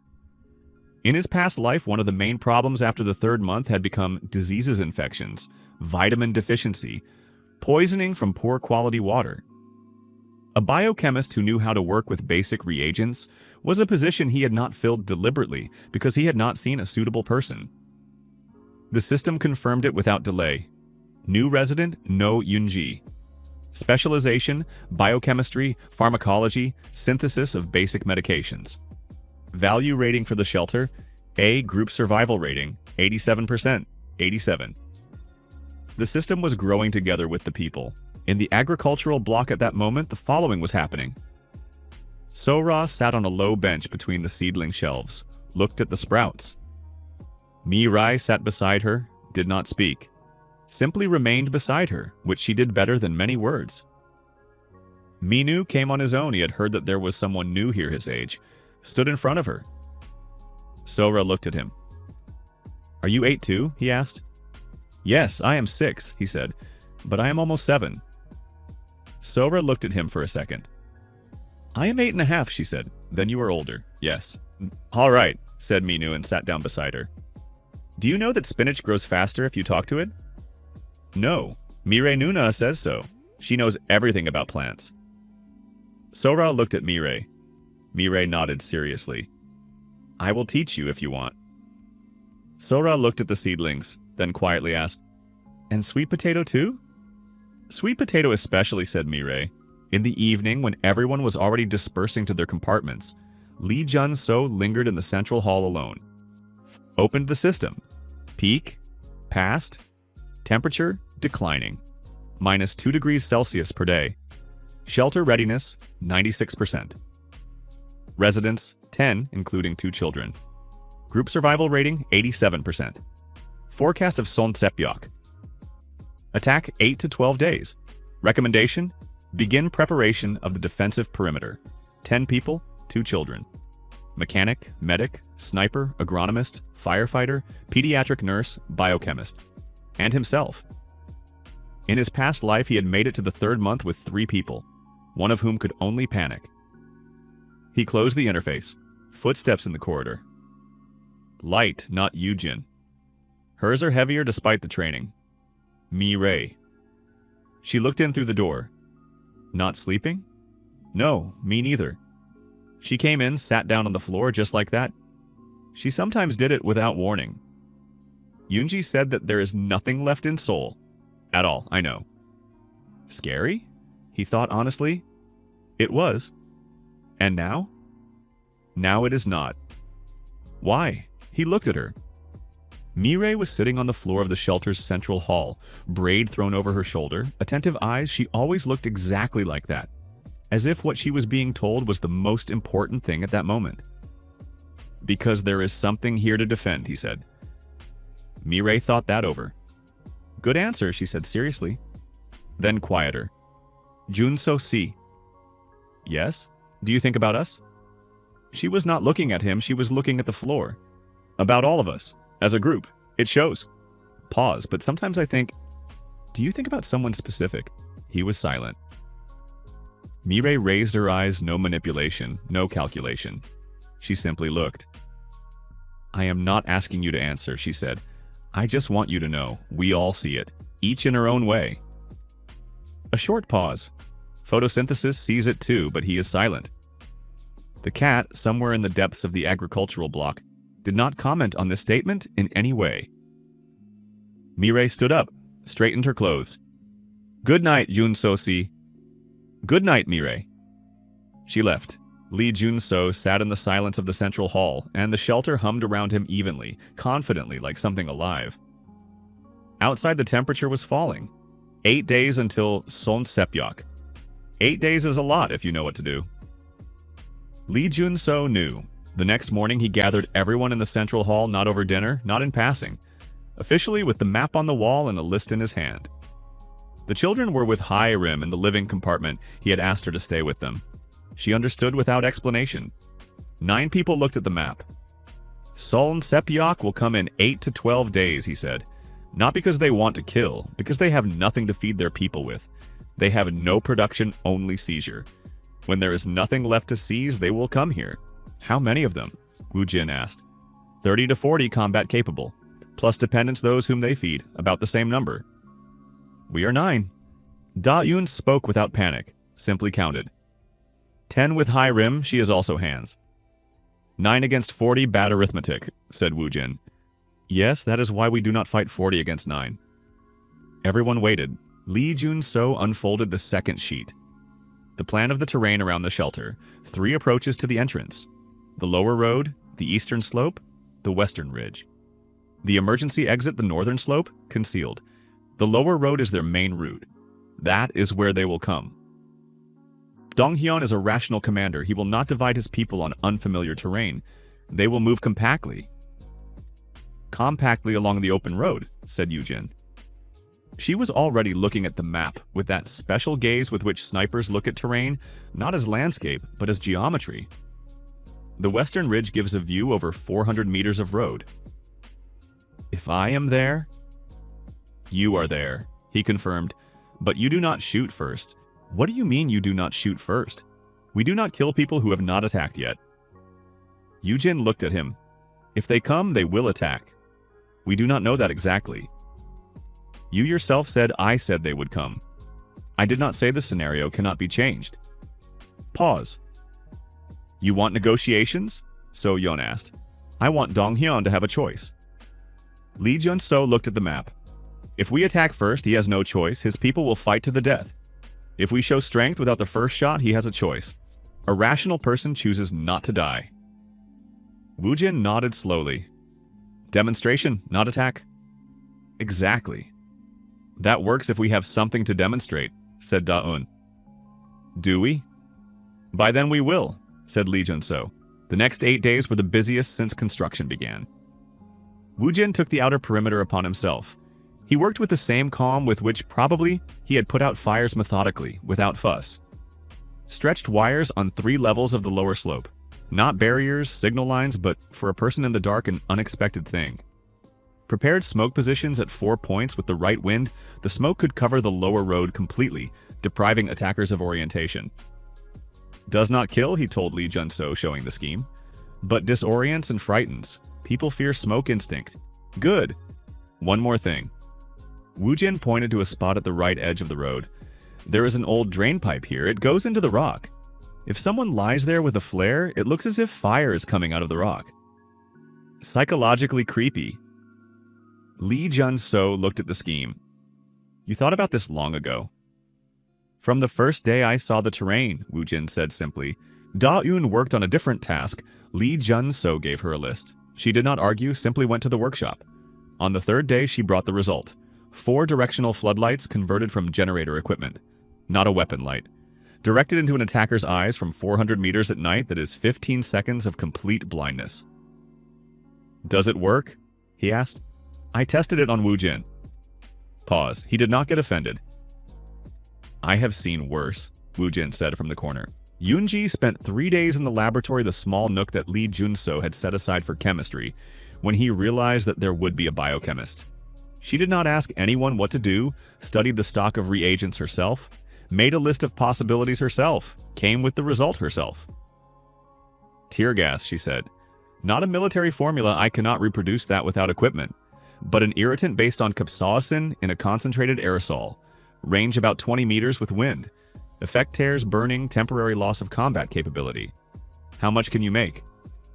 [SPEAKER 1] In his past life, one of the main problems after the 3rd month had become diseases, infections, vitamin deficiency, poisoning from poor quality water. A biochemist who knew how to work with basic reagents was a position he had not filled deliberately because he had not seen a suitable person. The system confirmed it without delay. New resident, No Yoon-ji. Specialization, biochemistry, pharmacology, synthesis of basic medications. Value rating for the shelter, A, group survival rating, 87%, 87. The system was growing together with the people. In the agricultural block at that moment, the following was happening. Sora sat on a low bench between the seedling shelves, looked at the sprouts. Mirai sat beside her, did not speak, simply remained beside her, which she did better than many words. Minu came on his own. He had heard that there was someone new here his age, stood in front of her. Sora looked at him. "Are you 8 too?" he asked. "Yes, I am 6, he said, "but I am almost 7. Sora looked at him for a second. "I am 8.5, she said. "Then you are older, yes." "All right," said Minu and sat down beside her. "Do you know that spinach grows faster if you talk to it?" "No, Mirai Nuna says so. She knows everything about plants." Sora looked at Mirai. Mirai nodded seriously. "I will teach you if you want." Sora looked at the seedlings, then quietly asked, "And sweet potato too?" "Sweet potato especially," said Mirai. In the evening, when everyone was already dispersing to their compartments, Lee Jun-so lingered in the central hall alone. Opened the system. Peak, passed, temperature declining, -2 degrees Celsius per day. Shelter readiness, 96%. Residents, 10, including 2 children. Group survival rating, 87%. Forecast of Sonsepyeok. Attack 8 to 12 days. Recommendation, begin preparation of the defensive perimeter. 10 people, 2 children. Mechanic, medic, sniper, agronomist, firefighter, pediatric nurse, biochemist. And himself. In his past life, he had made it to the 3rd month with 3 people, one of whom could only panic. He closed the interface. Footsteps in the corridor. Light, not Yujin. Hers are heavier despite the training. Mirai. She looked in through the door. Not sleeping? No, me neither. She came in, sat down on the floor just like that. She sometimes did it without warning. Yunji said that there is nothing left in Seoul. At all, I know. Scary? He thought honestly. It was. And now? Now it is not. Why? He looked at her. Mirai was sitting on the floor of the shelter's central hall, braid thrown over her shoulder, attentive eyes. She always looked exactly like that, as if what she was being told was the most important thing at that moment. "Because there is something here to defend," he said. Mirai thought that over. "Good answer," she said seriously. Then quieter. "Junso si." "Yes? Do you think about us?" She was not looking at him, she was looking at the floor. "About all of us. As a group. It shows." Pause, but sometimes I think, do you think about someone specific? He was silent. Mirai raised her eyes, no manipulation, no calculation. She simply looked. "I am not asking you to answer," she said. "I just want you to know, we all see it, each in our own way." A short pause. Photosynthesis sees it too, but he is silent. The cat, somewhere in the depths of the agricultural block, did not comment on this statement in any way. Mirai stood up, straightened her clothes. "Good night, Junso-si." "Good night, Mirai." She left. Lee Jun-so sat in the silence of the central hall, and the shelter hummed around him evenly, confidently, like something alive. Outside, the temperature was falling. 8 days until Sonsepyeok. 8 days is a lot if you know what to do. Lee Jun-so knew. The next morning, he gathered everyone in the central hall, not over dinner, not in passing. Officially, with the map on the wall and a list in his hand. The children were with Hi-Rim in the living compartment. He had asked her to stay with them. She understood without explanation. 9 people looked at the map. Sonsepyeok will come in 8 to 12 days, he said. Not because they want to kill, because they have nothing to feed their people with. They have no production, only seizure. When there is nothing left to seize, they will come here. How many of them? Wu Jin asked. 30 to 40 combat capable, plus dependents those whom they feed, about the same number. We are 9. Da Yun spoke without panic, simply counted. 10 with high rim, she is also hands. 9 against 40, bad arithmetic, said Wu Jin. Yes, that is why we do not fight 40 against 9. Everyone waited. Lee Jun-so unfolded the second sheet. The plan of the terrain around the shelter. 3 approaches to the entrance. The lower road, the eastern slope, the western ridge. The emergency exit, the northern slope, concealed. The lower road is their main route. That is where they will come. Donghyun is a rational commander. He will not divide his people on unfamiliar terrain. They will move compactly. compactly along the open road, said Yujin. She was already looking at the map with that special gaze with which snipers look at terrain, not as landscape, but as geometry. The western ridge gives a view over 400 meters of road. If I am there? You are there, he confirmed, but you do not shoot first. What do you mean you do not shoot first? We do not kill people who have not attacked yet. Yujin looked at him. If they come, they will attack. We do not know that exactly. You yourself said I said they would come. I did not say the scenario cannot be changed. Pause. You want negotiations? So Yeon asked. I want Donghyun to have a choice. Lee Jun-so looked at the map. If we attack first, he has no choice. His people will fight to the death. If we show strength without the first shot, he has a choice. A rational person chooses not to die. Woojin nodded slowly. Demonstration, not attack. Exactly. That works if we have something to demonstrate, said Da-eun. Do we? By then we will, said Lee Jun-so. The next 8 days were the busiest since construction began. Woojin took the outer perimeter upon himself. He worked with the same calm with which probably he had put out fires methodically, without fuss. Stretched wires on 3 levels of the lower slope. Not barriers, signal lines, but for a person in the dark, an unexpected thing. Prepared smoke positions at 4 points with the right wind, the smoke could cover the lower road completely, depriving attackers of orientation. Does not kill, he told Lee Jun-so, showing the scheme, but disorients and frightens. People fear smoke instinct. Good. One more thing. Woojin pointed to a spot at the right edge of the road. There is an old drain pipe here. It goes into the rock. If someone lies there with a flare, it looks as if fire is coming out of the rock. Psychologically creepy. Lee Jun-so looked at the scheme. You thought about this long ago. From the first day I saw the terrain, Woojin said simply. Da-eun worked on a different task. Lee Jun-so gave her a list. She did not argue, simply went to the workshop. On the 3rd day, she brought the result. 4 directional floodlights converted from generator equipment. Not a weapon light. Directed into an attacker's eyes from 400 meters at night, that is 15 seconds of complete blindness. Does it work? He asked. I tested it on Woojin. Pause. He did not get offended. I have seen worse, Woojin said from the corner. Yoonji spent 3 days in the laboratory, the small nook that Lee Jun-so had set aside for chemistry, when he realized that there would be a biochemist. She did not ask anyone what to do, studied the stock of reagents herself, made a list of possibilities herself, came with the result herself. Tear gas, she said. Not a military formula, I cannot reproduce that without equipment, but an irritant based on capsaicin in a concentrated aerosol. Range about 20 meters with wind. Effect tears, burning, temporary loss of combat capability. How much can you make?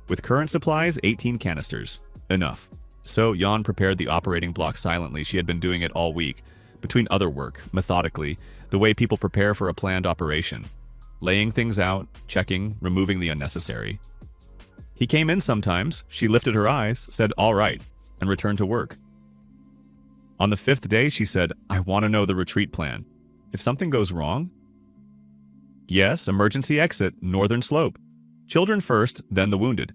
[SPEAKER 1] With current supplies, 18 canisters. Enough. So Yeon prepared the operating block silently. She had been doing it all week, between other work, methodically, the way people prepare for a planned operation. Laying things out, checking, removing the unnecessary. He came in sometimes. She lifted her eyes, said, all right, and returned to work. On the 5th day, she said, I want to know the retreat plan. If something goes wrong? Yes, emergency exit, northern slope. Children first, then the wounded.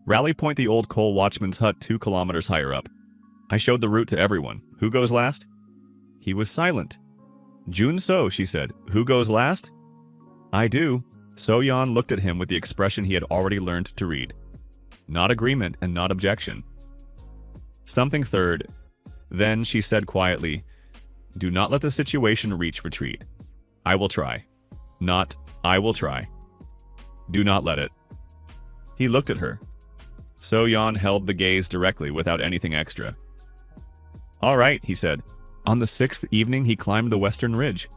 [SPEAKER 1] Rally point the old coal watchman's hut 2 kilometers higher up. I showed the route to everyone. Who goes last? He was silent. Jun-so, she said. Who goes last? I do. So-yeon looked at him with the expression he had already learned to read. Not agreement and not objection. Something third. Then she said quietly, do not let the situation reach retreat. I will try. Not, I will try. Do not let it. He looked at her. So-yeon held the gaze directly without anything extra. All right, he said. On the 6th evening, he climbed the western ridge.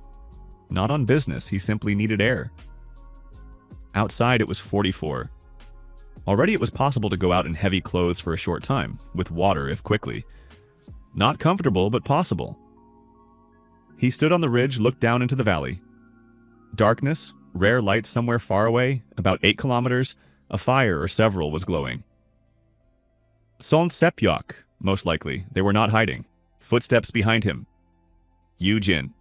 [SPEAKER 1] Not on business, he simply needed air. Outside, it was 44. Already it was possible to go out in heavy clothes for a short time, with water if quickly. Not comfortable, but possible. He stood on the ridge, looked down into the valley. Darkness, rare light somewhere far away, about 8 kilometers, a fire or several was glowing. Son Sepyok, most likely. They were not hiding. Footsteps behind him. Yoojin.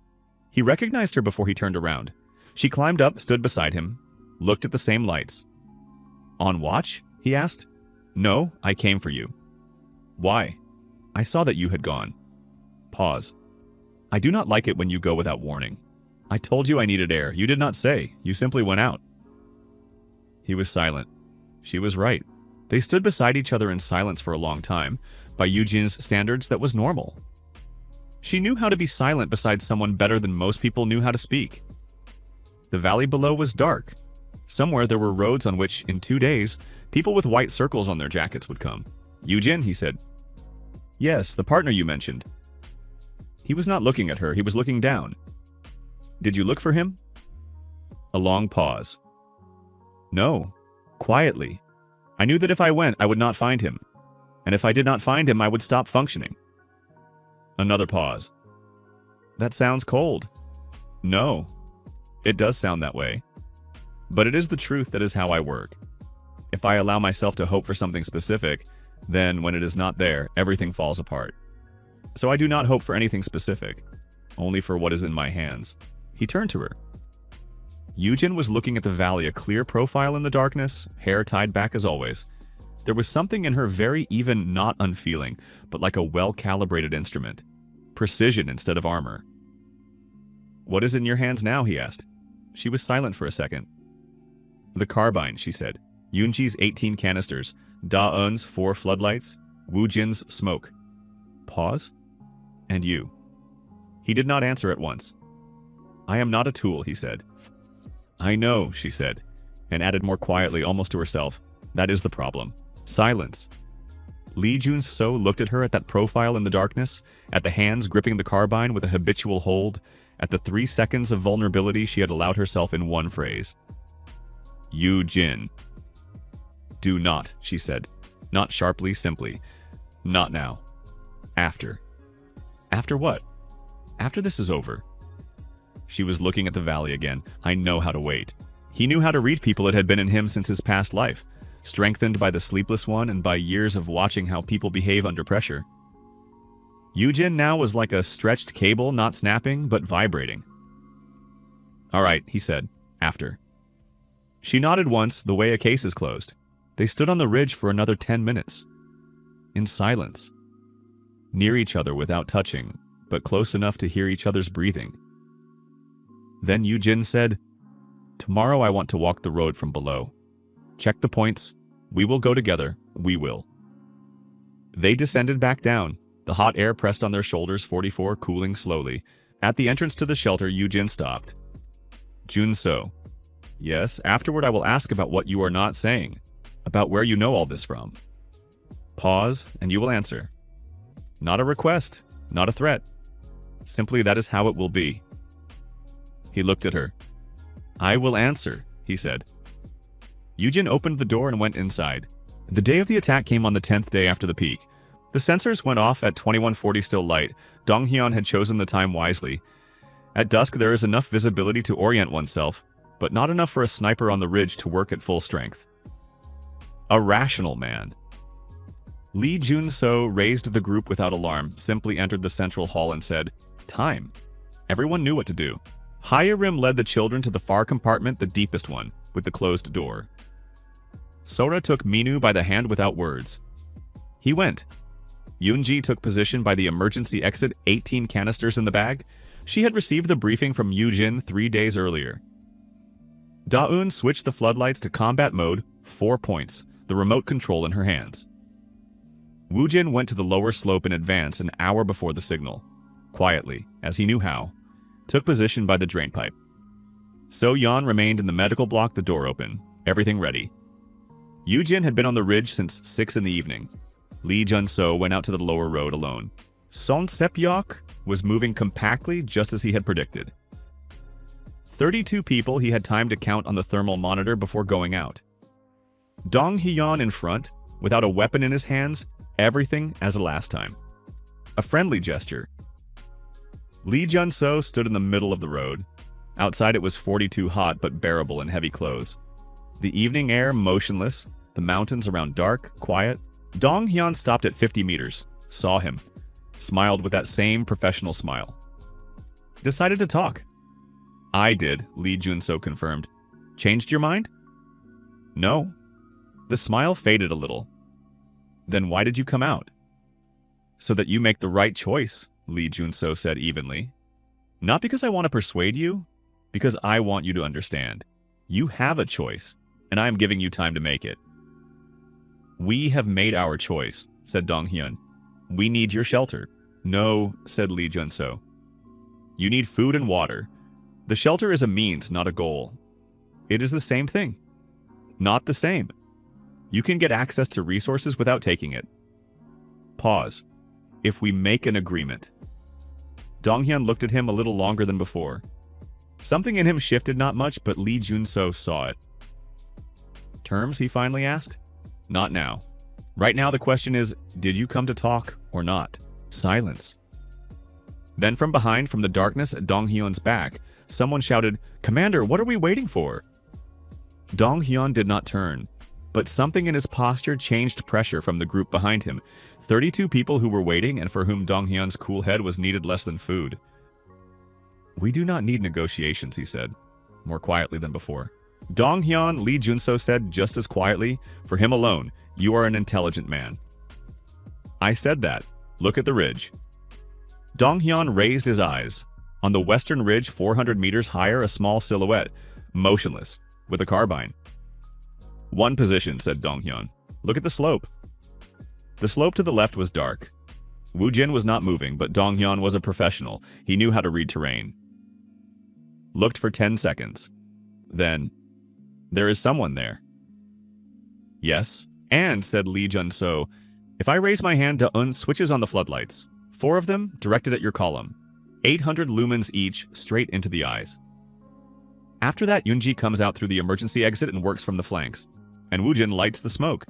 [SPEAKER 1] He recognized her before he turned around. She climbed up, stood beside him, looked at the same lights. On watch? He asked. No, I came for you. Why? I saw that you had gone. Pause. I do not like it when you go without warning. I told you I needed air. You did not say. You simply went out. He was silent. She was right. They stood beside each other in silence for a long time. By Yujin's standards, that was normal. She knew how to be silent beside someone better than most people knew how to speak. The valley below was dark. Somewhere there were roads on which, in 2 days, people with white circles on their jackets would come. Yujin, he said. Yes, the partner you mentioned. He was not looking at her, he was looking down. Did you look for him? A long pause. No. Quietly. I knew that if I went, I would not find him. And if I did not find him, I would stop functioning. Another pause. That sounds cold. No. It does sound that way. But it is the truth that is how I work. If I allow myself to hope for something specific, then when it is not there, everything falls apart. So I do not hope for anything specific, only for what is in my hands. He turned to her. Yujin was looking at the valley, a clear profile in the darkness, hair tied back as always. There was something in her very even, not unfeeling, but like a well-calibrated instrument. Precision instead of armor. What is in your hands now, he asked. She was silent for a second. The carbine, she said. Yunji's 18 canisters. Da-Eun's 4 floodlights. Wu-Jin's smoke. Pause. And you. He did not answer at once. I am not a tool, he said. I know, she said, and added more quietly, almost to herself. That is the problem. Silence. Lee Jun-so looked at her, at that profile in the darkness, at the hands gripping the carbine with a habitual hold, at the 3 seconds of vulnerability she had allowed herself in one phrase. Yu-Jin. Do not, she said. Not sharply, simply. Not now. After. After what? After this is over. She was looking at the valley again. I know how to wait. He knew how to read people that had been in him since his past life, strengthened by the sleepless one and by years of watching how people behave under pressure. Yujin now was like a stretched cable, not snapping, but vibrating. All right, he said. After. She nodded once, the way a case is closed. They stood on the ridge for another 10 minutes. In silence. Near each other without touching, but close enough to hear each other's breathing. Then Yujin said, Tomorrow I want to walk the road from below. Check the points. We will go together. We will. They descended back down. The hot air pressed on their shoulders, 44, cooling slowly. At the entrance to the shelter, Yujin stopped. Jun-so. Yes, afterward I will ask about what you are not saying. About where you know all this from. Pause, and you will answer. Not a request, not a threat. Simply that is how it will be. He looked at her. I will answer, he said. Yujin opened the door and went inside. The day of the attack came on the 10th day after the peak. The sensors went off at 2140 still light. Donghyun had chosen the time wisely. At dusk there is enough visibility to orient oneself, but not enough for a sniper on the ridge to work at full strength. A rational man. Lee Jun-so raised the group without alarm, simply entered the central hall and said, Time. Everyone knew what to do. Hyarim led the children to the far compartment, the deepest one, with the closed door. Sora took Minu by the hand without words. He went. Yoonji took position by the emergency exit, 18 canisters in the bag. She had received the briefing from Yujin 3 days earlier. Da-Eun switched the floodlights to combat mode, 4 points, the remote control in her hands. Woo-Jin went to the lower slope in advance an hour before the signal. Quietly, as he knew how, took position by the drainpipe. So-Yeon remained in the medical block, the door open, everything ready. Yujin had been on the ridge since 6 in the evening. Lee Jun-so went out to the lower road alone. Son Sepyeok was moving compactly just as he had predicted. 32 people he had time to count on the thermal monitor before going out. Dong Hyeon in front, without a weapon in his hands, everything as the last time. A friendly gesture. Lee Jun-so stood in the middle of the road. Outside it was 42 hot but bearable in heavy clothes. The evening air motionless, the mountains around dark, quiet. Dong Hyun stopped at 50 meters, saw him, smiled with that same professional smile. Decided to talk. I did, Lee Jun-so confirmed. Changed your mind? No. The smile faded a little. Then why did you come out? So that you make the right choice, Lee Junso said evenly. Not because I want to persuade you, because I want you to understand. You have a choice, and I am giving you time to make it. We have made our choice, said Dong Hyun. We need your shelter. No, said Lee Junso. You need food and water. The shelter is a means, not a goal. It is the same thing. Not the same. You can get access to resources without taking it. Pause. If we make an agreement. Dong Hyun looked at him a little longer than before. Something in him shifted not much, but Lee Junso saw it. Terms, he finally asked? Not now. Right now the question is, did you come to talk or not? Silence. Then from behind, from the darkness at Dong Hyun's back, someone shouted, Commander, what are we waiting for? Dong Hyun did not turn, but something in his posture changed pressure from the group behind him. 32 people who were waiting and for whom Dong Hyun's cool head was needed less than food. We do not need negotiations, he said, more quietly than before. Dong Hyun, Lee Junso said just as quietly, for him alone, you are an intelligent man. I said that. Look at the ridge. Dong Hyun raised his eyes. On the western ridge, 400 meters higher, a small silhouette, motionless, with a carbine. One position, said Dong Hyun. Look at the slope. The slope to the left was dark. Woo Jin was not moving, but Dong Hyun was a professional. He knew how to read terrain. Looked for 10 seconds. Then, there is someone there. Yes, and, said Lee Junso, if I raise my hand, Da-un switches on the floodlights. 4 of them directed at your column. 800 lumens each, straight into the eyes. After that, Yoonji comes out through the emergency exit and works from the flanks. And Woojin lights the smoke.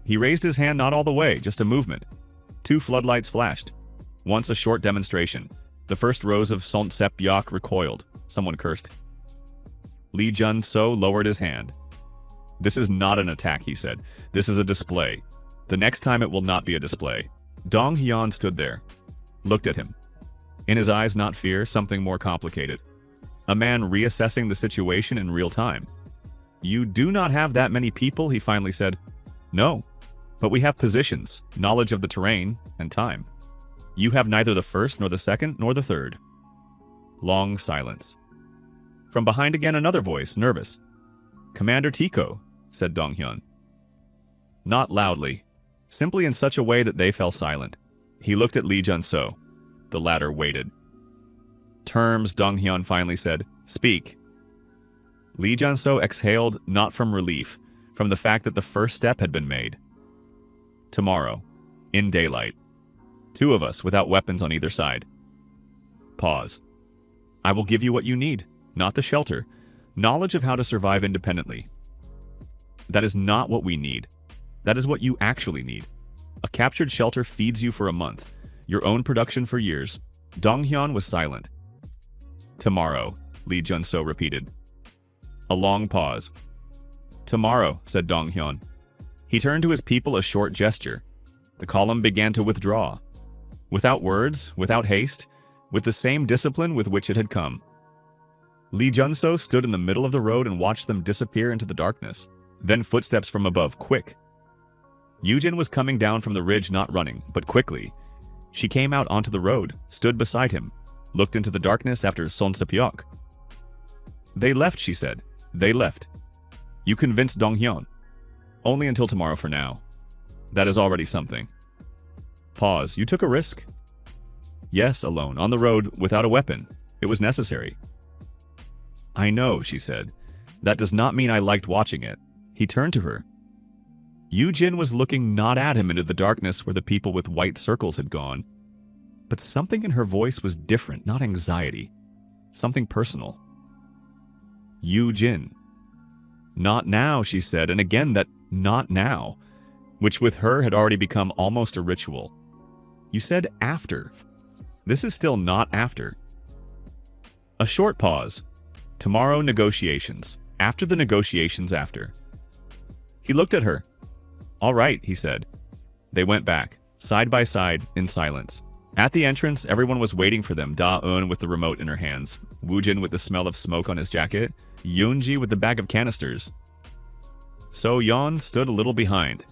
[SPEAKER 1] He raised his hand not all the way, just a movement. 2 floodlights flashed. Once a short demonstration. The first rows of Sonsep-Yak recoiled. Someone cursed. Lee Junso lowered his hand. This is not an attack, he said. This is a display. The next time it will not be a display. Dong Hyun stood there. Looked at him. In his eyes, not fear, something more complicated. A man reassessing the situation in real time. You do not have that many people, he finally said. No, but we have positions, knowledge of the terrain, and time. You have neither the first, nor the second, nor the third. Long silence. From behind again another voice, nervous. Commander Tico, said Dong Hyun. Not loudly, simply in such a way that they fell silent. He looked at Lee Junso. The latter waited. Terms, Dong Hyun finally said. Speak. Lee Junso exhaled not from relief, from the fact that the first step had been made. Tomorrow, in daylight. 2 of us without weapons on either side. Pause. I will give you what you need, not the shelter. Knowledge of how to survive independently. That is not what we need. That is what you actually need. A captured shelter feeds you for a month. Your own production for years. Dong Hyun was silent. Tomorrow, Lee Junso repeated. A long pause. Tomorrow, said Dong Hyun. He turned to his people a short gesture. The column began to withdraw. Without words, without haste, with the same discipline with which it had come. Lee Junso stood in the middle of the road and watched them disappear into the darkness. Then footsteps from above, quick. Yoojin was coming down from the ridge, not running, but quickly. She came out onto the road, stood beside him, looked into the darkness after Sonsep-Yak. They left, she said. They left. You convinced Dong Hyun. Only until tomorrow for now. That is already something. Pause. You took a risk. Yes, alone, on the road, without a weapon. It was necessary. I know, she said. That does not mean I liked watching it. He turned to her. Yoojin was looking not at him into the darkness where the people with white circles had gone. But something in her voice was different, not anxiety. Something personal. Yoojin. Not now, she said, and again that not now, which with her had already become almost a ritual. You said after. This is still not after. A short pause. Tomorrow, negotiations. After the negotiations, after. He looked at her. All right, he said. They went back, side by side, in silence. At the entrance, everyone was waiting for them, Da-eun with the remote in her hands, Woojin with the smell of smoke on his jacket, Yoonji with the bag of canisters. So Yeon stood a little behind.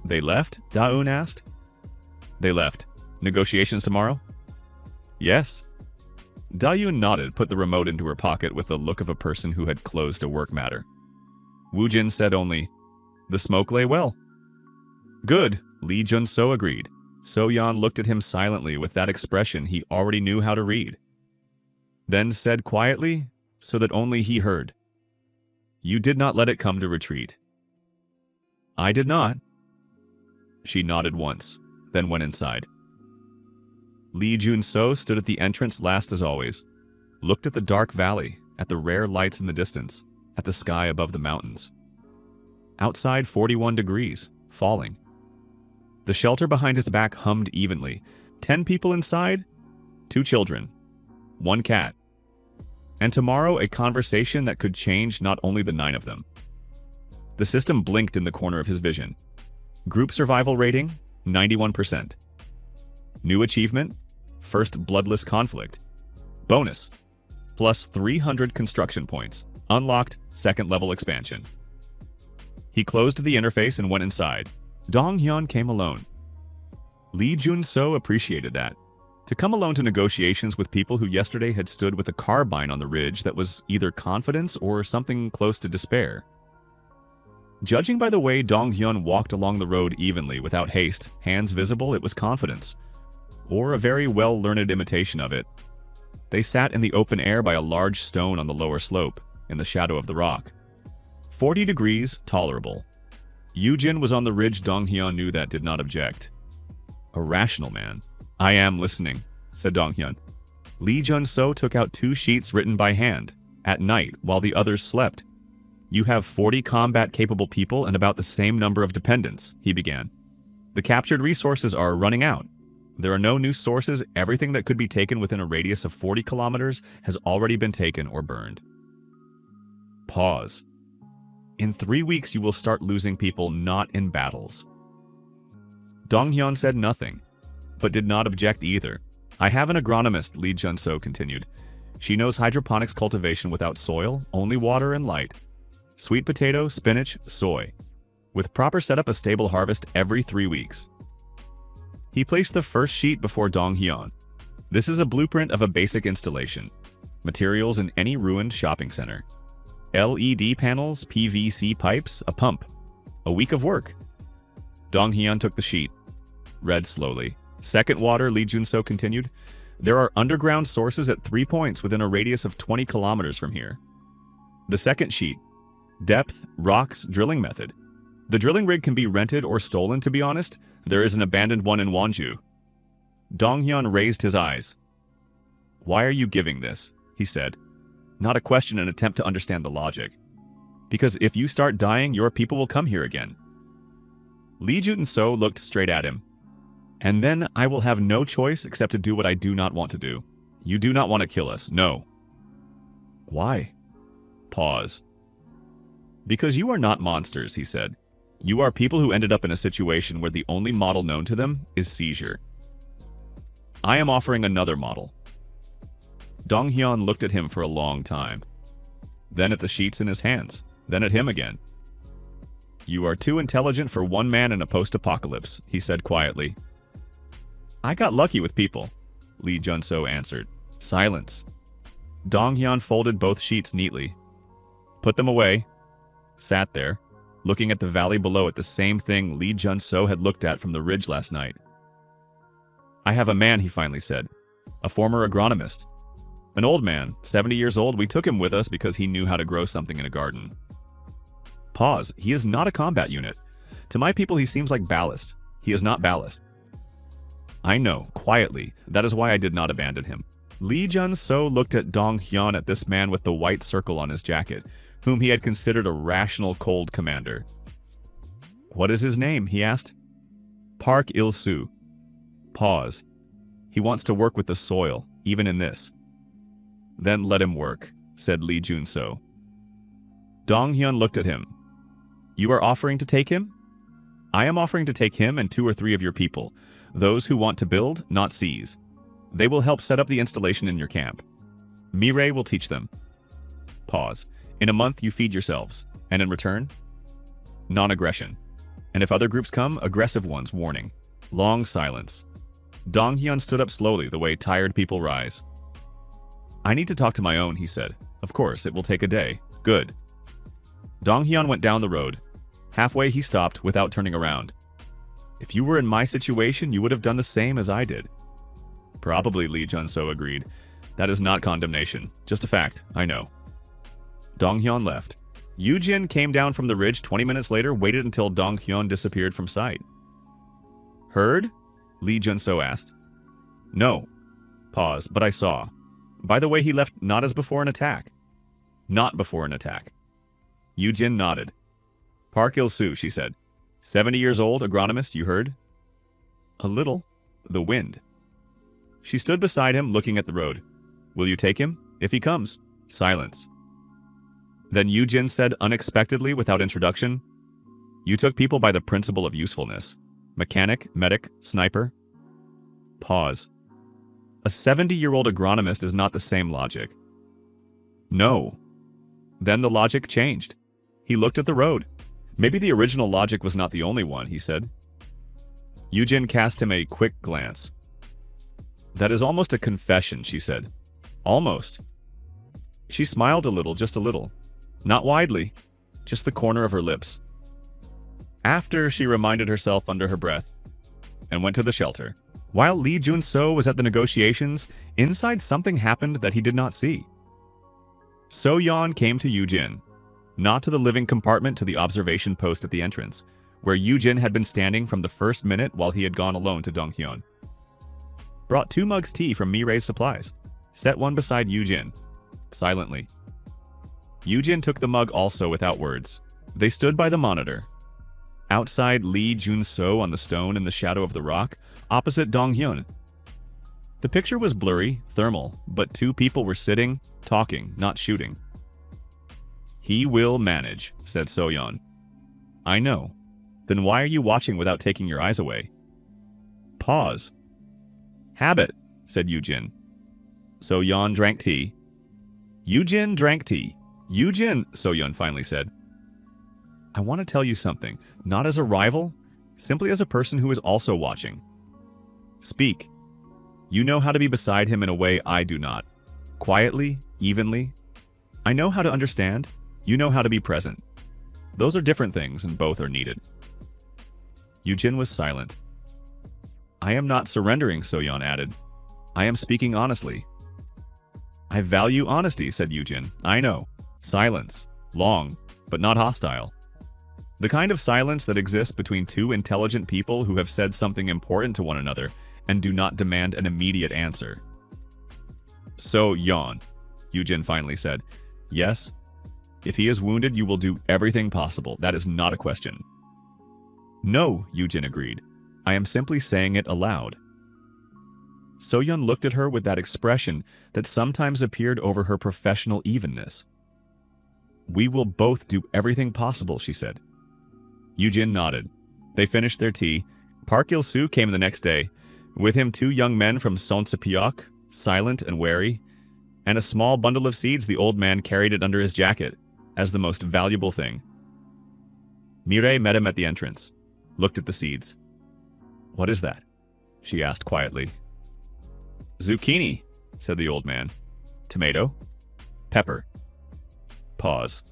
[SPEAKER 1] They left? Da-eun asked. They left. Negotiations tomorrow? Yes. Dayun nodded, put the remote into her pocket with the look of a person who had closed a work matter. Wu Jin said only, "The smoke lay well." "Good," Lee Jun-so agreed. So-yeon looked at him silently with that expression he already knew how to read. Then said quietly, so that only he heard, "You did not let it come to retreat." "I did not." She nodded once, then went inside. Lee Jun-so stood at the entrance last as always, looked at the dark valley, at the rare lights in the distance, at the sky above the mountains. Outside 41 degrees, falling. The shelter behind his back hummed evenly. 10 people inside, 2 children, 1 cat. And tomorrow a conversation that could change not only the 9 of them. The system blinked in the corner of his vision. Group survival rating, 91%. New achievement, first bloodless conflict. Bonus, plus 300 construction points. Unlocked, second level expansion. He closed the interface and went inside. Dong-hyun came alone. Lee Jun-so appreciated that. To come alone to negotiations with people who yesterday had stood with a carbine on the ridge that was either confidence or something close to despair. Judging by the way Dong-hyun walked along the road evenly without haste, hands visible, it was confidence. Or a very well-learned imitation of it. They sat in the open air by a large stone on the lower slope, in the shadow of the rock. 40 degrees, tolerable. Yujin was on the ridge. Dong-hyun knew that, did not object. A rational man. "I am listening," said Dong-hyun. Lee Jun-so took out 2 sheets written by hand, at night, while the others slept. "You have 40 combat-capable people and about the same number of dependents," he began. "The captured resources are running out. There are no new sources. Everything that could be taken within a radius of 40 kilometers has already been taken or burned." Pause. "In 3 weeks you will start losing people not in battles." Dong-hyun said nothing, but did not object either. "I have an agronomist," Lee Jun-so continued. "She knows hydroponics cultivation without soil, only water and light. Sweet potato, spinach, soy. With proper setup, a stable harvest every 3 weeks." He placed the first sheet before Dong-hyun. "This is a blueprint of a basic installation. Materials in any ruined shopping center. LED panels, PVC pipes, a pump. A week of work." Dong-hyun took the sheet. Read slowly. "Second water," Lee Jun-so continued. "There are underground sources at 3 points within a radius of 20 kilometers from here." The second sheet. "Depth, rocks, drilling method. The drilling rig can be rented or stolen, to be honest. There is an abandoned one in Wonju." Dong-hyun raised his eyes. "Why are you giving this?" he said. Not a question, an attempt to understand the logic. "Because if you start dying, your people will come here again." Lee Jun-so looked straight at him. "And then I will have no choice except to do what I do not want to do. You do not want to kill us, no." "Why?" Pause. "Because you are not monsters," he said. "You are people who ended up in a situation where the only model known to them is seizure. I am offering another model." Dong-hyun looked at him for a long time. Then at the sheets in his hands. Then at him again. "You are too intelligent for one man in a post-apocalypse," he said quietly. "I got lucky with people," Lee Jun-so answered. Silence. Dong-hyun folded both sheets neatly. Put them away. Sat there, looking at the valley below at the same thing Lee Jun-so had looked at from the ridge last night. "I have a man," he finally said. "A former agronomist. An old man, 70 years old. We took him with us because he knew how to grow something in a garden." Pause. "He is not a combat unit. To my people, he seems like ballast. He is not ballast." "I know, quietly. That is why I did not abandon him." Lee Jun-so looked at Dong-hyun, at this man with the white circle on his jacket, whom he had considered a rational cold commander. "What is his name?" he asked. "Park Il-soo." Pause. "He wants to work with the soil, even in this." "Then let him work," said Lee Jun-so. Dong-hyun looked at him. "You are offering to take him?" "I am offering to take him and 2 or 3 of your people, those who want to build, not seize. They will help set up the installation in your camp. Mireille will teach them." Pause. "In a month you feed yourselves, and in return, non-aggression. And if other groups come, aggressive ones, warning." Long silence. Dong-hyun stood up slowly, the way tired people rise. I need to talk to my own, he said. Of course, it will take a day. Good. Dong-hyun went down the road. Halfway, he stopped without turning around. If you were in my situation, you would have done the same as I did. Probably, Lee Jun-so agreed. That is not condemnation. Just a fact, I know. Dong-hyun left. Yoo-jin came down from the ridge 20 minutes later, waited until Dong-hyun disappeared from sight. Heard? Lee Jun-so asked. No. Pause, but I saw. By the way, he left not as before an attack. Not before an attack. Yoo-jin nodded. Park Il-soo, she said. 70 years old, agronomist, you heard? A little. The wind. She stood beside him, looking at the road. Will you take him? If he comes. Silence. Then Yoo-jin said unexpectedly, without introduction, You took people by the principle of usefulness. Mechanic, medic, sniper. Pause. A 70-year-old agronomist is not the same logic. No. Then the logic changed. He looked at the road. Maybe the original logic was not the only one, he said. Yoo-jin cast him a quick glance. That is almost a confession, she said. Almost. She smiled a little, just a little. Not widely, just the corner of her lips. After, she reminded herself under her breath, and went to the shelter. While Lee Jun-so was at the negotiations, inside something happened that he did not see. So-yeon came to Yoo-jin, not to the living compartment, to the observation post at the entrance, where Yoo-jin had been standing from the first minute while he had gone alone to Dong-hyun. Brought 2 mugs tea from Mirei's supplies. Set one beside Yoo-jin. Silently. Yoo-jin took the mug also without words. They stood by the monitor. Outside Lee Jun-so on the stone in the shadow of the rock, opposite Dong-hyun. The picture was blurry, thermal, but 2 people were sitting, talking, not shooting. He will manage, said So-yeon. I know. Then why are you watching without taking your eyes away? Pause. Habit, said Yoo-jin. So-yeon drank tea. Yoo-jin drank tea. Yoo-jin, So-yeon finally said. I want to tell you something, not as a rival, simply as a person who is also watching. Speak. You know how to be beside him in a way I do not. Quietly, evenly. I know how to understand. You know how to be present. Those are different things, and both are needed. Yoo-jin was silent. I am not surrendering, So-yeon added. I am speaking honestly. I value honesty, said Yoo-jin. I know. Silence. Long, but not hostile. The kind of silence that exists between 2 intelligent people who have said something important to one another and do not demand an immediate answer. So-yeon, Yoo-jin finally said. Yes. If he is wounded, you will do everything possible. That is not a question. No, Yoo-jin agreed. I am simply saying it aloud. So-yeon looked at her with that expression that sometimes appeared over her professional evenness. We will both do everything possible, she said. Yoo-jin nodded. They finished their tea. Park Il-soo came the next day. With him 2 young men from Sonseopyeok, silent and wary, and a small bundle of seeds. The old man carried it under his jacket, as the most valuable thing. Mirei met him at the entrance, looked at the seeds. What is that? She asked quietly. Zucchini, said the old man. Tomato? Pepper. Pause.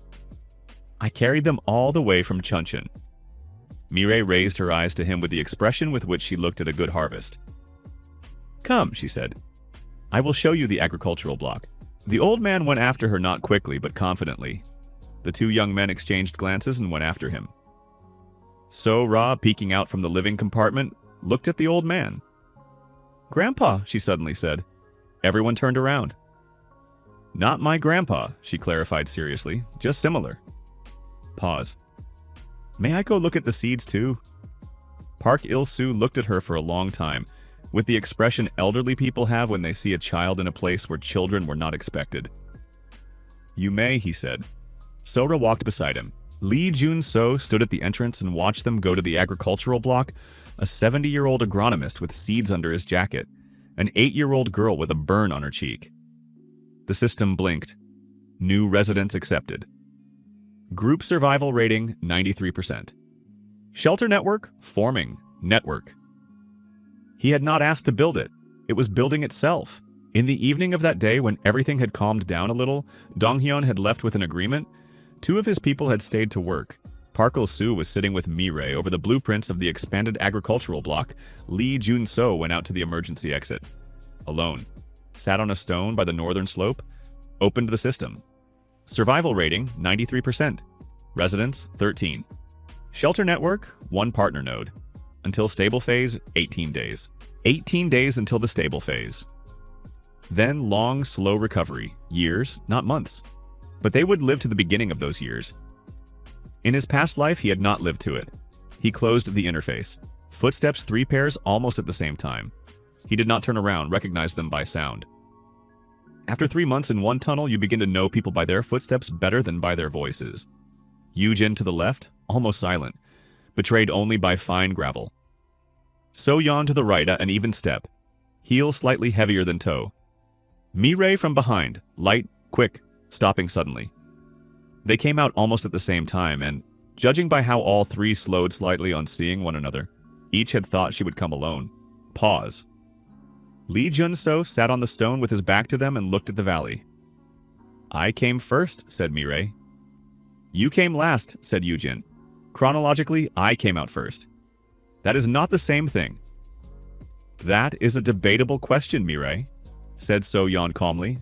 [SPEAKER 1] I carried them all the way from Chuncheon. Mirei raised her eyes to him with the expression with which she looked at a good harvest. Come, she said. I will show you the agricultural block. The old man went after her, not quickly, but confidently. The 2 young men exchanged glances and went after him. So-ra, peeking out from the living compartment, looked at the old man. Grandpa, she suddenly said. Everyone turned around. Not my grandpa, she clarified seriously, just similar. Pause. May I go look at the seeds too? Park Il-soo looked at her for a long time, with the expression elderly people have when they see a child in a place where children were not expected. You may, he said. So-ra walked beside him. Lee Jun-so stood at the entrance and watched them go to the agricultural block, a 70-year-old agronomist with seeds under his jacket, an 8-year-old girl with a burn on her cheek. The system blinked. New residents accepted. Group survival rating, 93%. Shelter network, forming, network. He had not asked to build it. It was building itself. In the evening of that day, when everything had calmed down a little, Donghyun had left with an agreement. 2 of his people had stayed to work. Park Il-soo was sitting with Mireille over the blueprints of the expanded agricultural block. Lee Jun-so went out to the emergency exit. Alone. Sat on a stone by the northern slope. Opened the system. Survival rating, 93%. Residence, 13. Shelter network, 1 partner node. Until stable phase, 18 days. 18 days until the stable phase. Then long, slow recovery. Years, not months. But they would live to the beginning of those years. In his past life, he had not lived to it. He closed the interface. Footsteps 3 pairs almost at the same time. He did not turn around, recognize them by sound. After 3 months in one tunnel, you begin to know people by their footsteps better than by their voices. Yujin to the left, almost silent, betrayed only by fine gravel. So-yeon to the right at an even step, heel slightly heavier than toe. Mireille from behind, light, quick, stopping suddenly. They came out almost at the same time, and, judging by how all 3 slowed slightly on seeing one another, each had thought she would come alone. Pause. Lee Jun-so sat on the stone with his back to them and looked at the valley. I came first, said Mireille. You came last, said Yujin. Chronologically, I came out first. That is not the same thing. That is a debatable question, Mireille, said So-yeon calmly.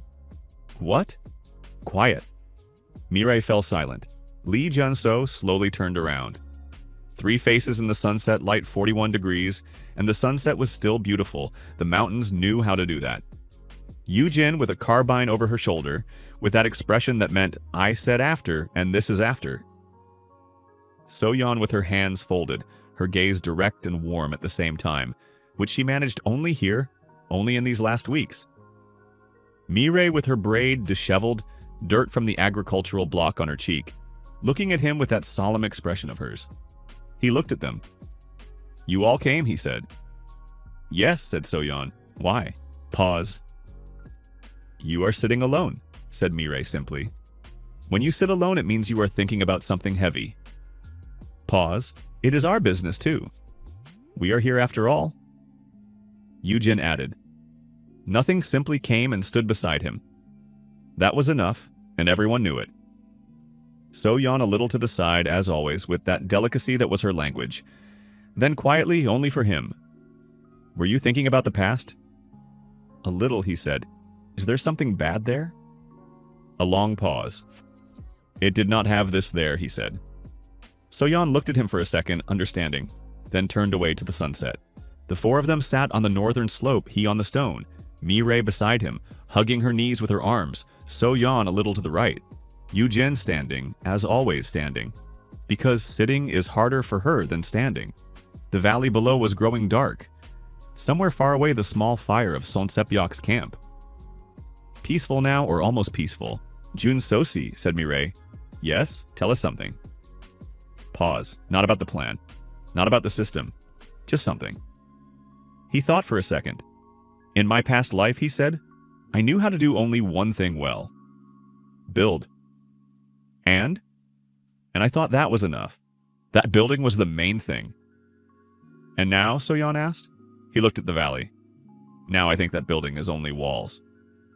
[SPEAKER 1] What? Quiet. Mireille fell silent. Lee Jun-so slowly turned around. 3 faces in the sunset light 41 degrees, and the sunset was still beautiful. The mountains knew how to do that. Yujin with a carbine over her shoulder, with that expression that meant, I said after, and this is after. So-yeon with her hands folded, her gaze direct and warm at the same time, which she managed only here, only in these last weeks. Mireille with her braid disheveled, dirt from the agricultural block on her cheek, looking at him with that solemn expression of hers. He looked at them. You all came, he said. Yes, said So-yeon. Why? Pause. You are sitting alone, said Mireille simply. When you sit alone, it means you are thinking about something heavy. Pause. It is our business, too. We are here after all. Yujin added. Nothing simply came and stood beside him. That was enough, and everyone knew it. So-yeon a little to the side, as always, with that delicacy that was her language. Then quietly, only for him. Were you thinking about the past? A little, he said. Is there something bad there? A long pause. It did not have this there, he said. So-yeon looked at him for a second, understanding, then turned away to the sunset. The 4 of them sat on the northern slope, he on the stone, Mireille beside him, hugging her knees with her arms, So-yeon a little to the right. Yujin standing, as always standing, because sitting is harder for her than standing. The valley below was growing dark. Somewhere far away the small fire of Sonsepyok's camp. Peaceful now, or almost peaceful. Jun Sosi, said Mireille. Yes, tell us something. Pause. Not about the plan. Not about the system. Just something. He thought for a second. In my past life, he said, I knew how to do only one thing well. Build. And I thought that was enough. That building was the main thing. And now, So-yeon asked. He looked at the valley. Now I think that building is only walls.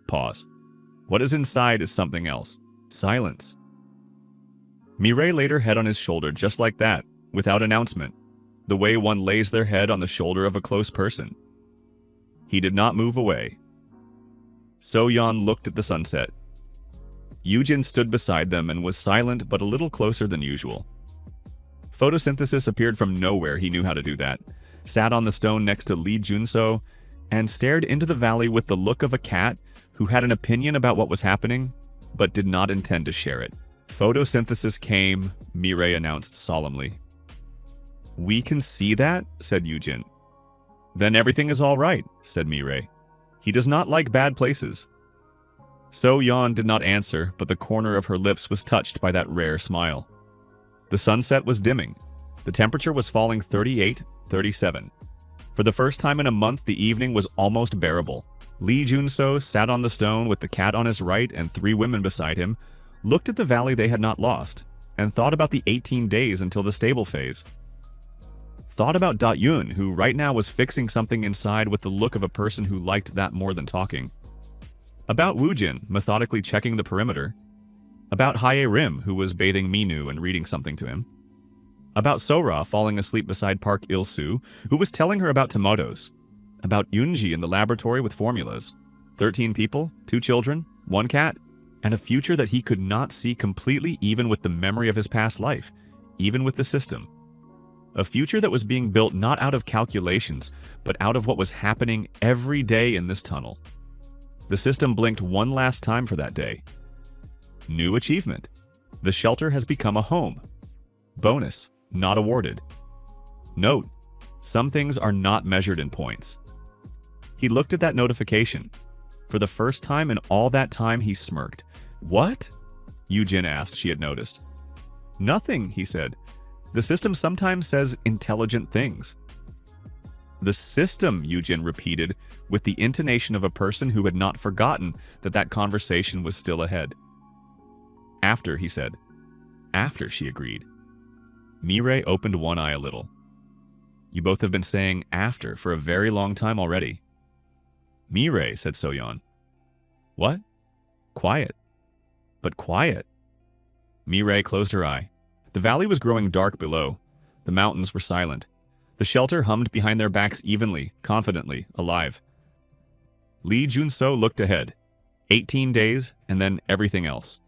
[SPEAKER 1] Pause. What is inside is something else. Silence. Mireille laid her head on his shoulder just like that, without announcement, the way one lays their head on the shoulder of a close person. He did not move away. So-yeon looked at the sunset. Yujin stood beside them and was silent but a little closer than usual. Photosynthesis appeared from nowhere. He knew how to do that. Sat on the stone next to Lee Jun-so and stared into the valley with the look of a cat who had an opinion about what was happening, but did not intend to share it. Photosynthesis came, Mireille announced solemnly. We can see that, said Yujin. Then everything is all right, said Mireille. He does not like bad places. So-yeon did not answer, but the corner of her lips was touched by that rare smile. The sunset was dimming. The temperature was falling 38, 37. For the first time in a month, the evening was almost bearable. Lee Jun-so sat on the stone with the cat on his right and 3 women beside him, looked at the valley they had not lost, and thought about the 18 days until the stable phase. Thought about Da-Yun, who right now was fixing something inside with the look of a person who liked that more than talking. About Woojin, methodically checking the perimeter. About Hae-rim, who was bathing Minu and reading something to him. About Sora falling asleep beside Park Il-soo, who was telling her about tomatoes. About Yoonji in the laboratory with formulas. 13 people, 2 children, 1 cat, and a future that he could not see completely even with the memory of his past life, even with the system. A future that was being built not out of calculations, but out of what was happening every day in this tunnel. The system blinked one last time for that day. New achievement. The shelter has become a home. Bonus, not awarded. Note, some things are not measured in points. He looked at that notification. For the first time in all that time, he smirked. What? Yoojin asked she had noticed. Nothing, he said. The system sometimes says intelligent things. The system, Yoojin repeated, with the intonation of a person who had not forgotten that that conversation was still ahead. After, he said. After, she agreed. Mirai opened one eye a little. You both have been saying after for a very long time already. Mirai, said Soyeon. What? Quiet. But quiet. Mirai closed her eye. The valley was growing dark below. The mountains were silent. The shelter hummed behind their backs evenly, confidently, alive. Lee Junso looked ahead. 18 days, and then everything else.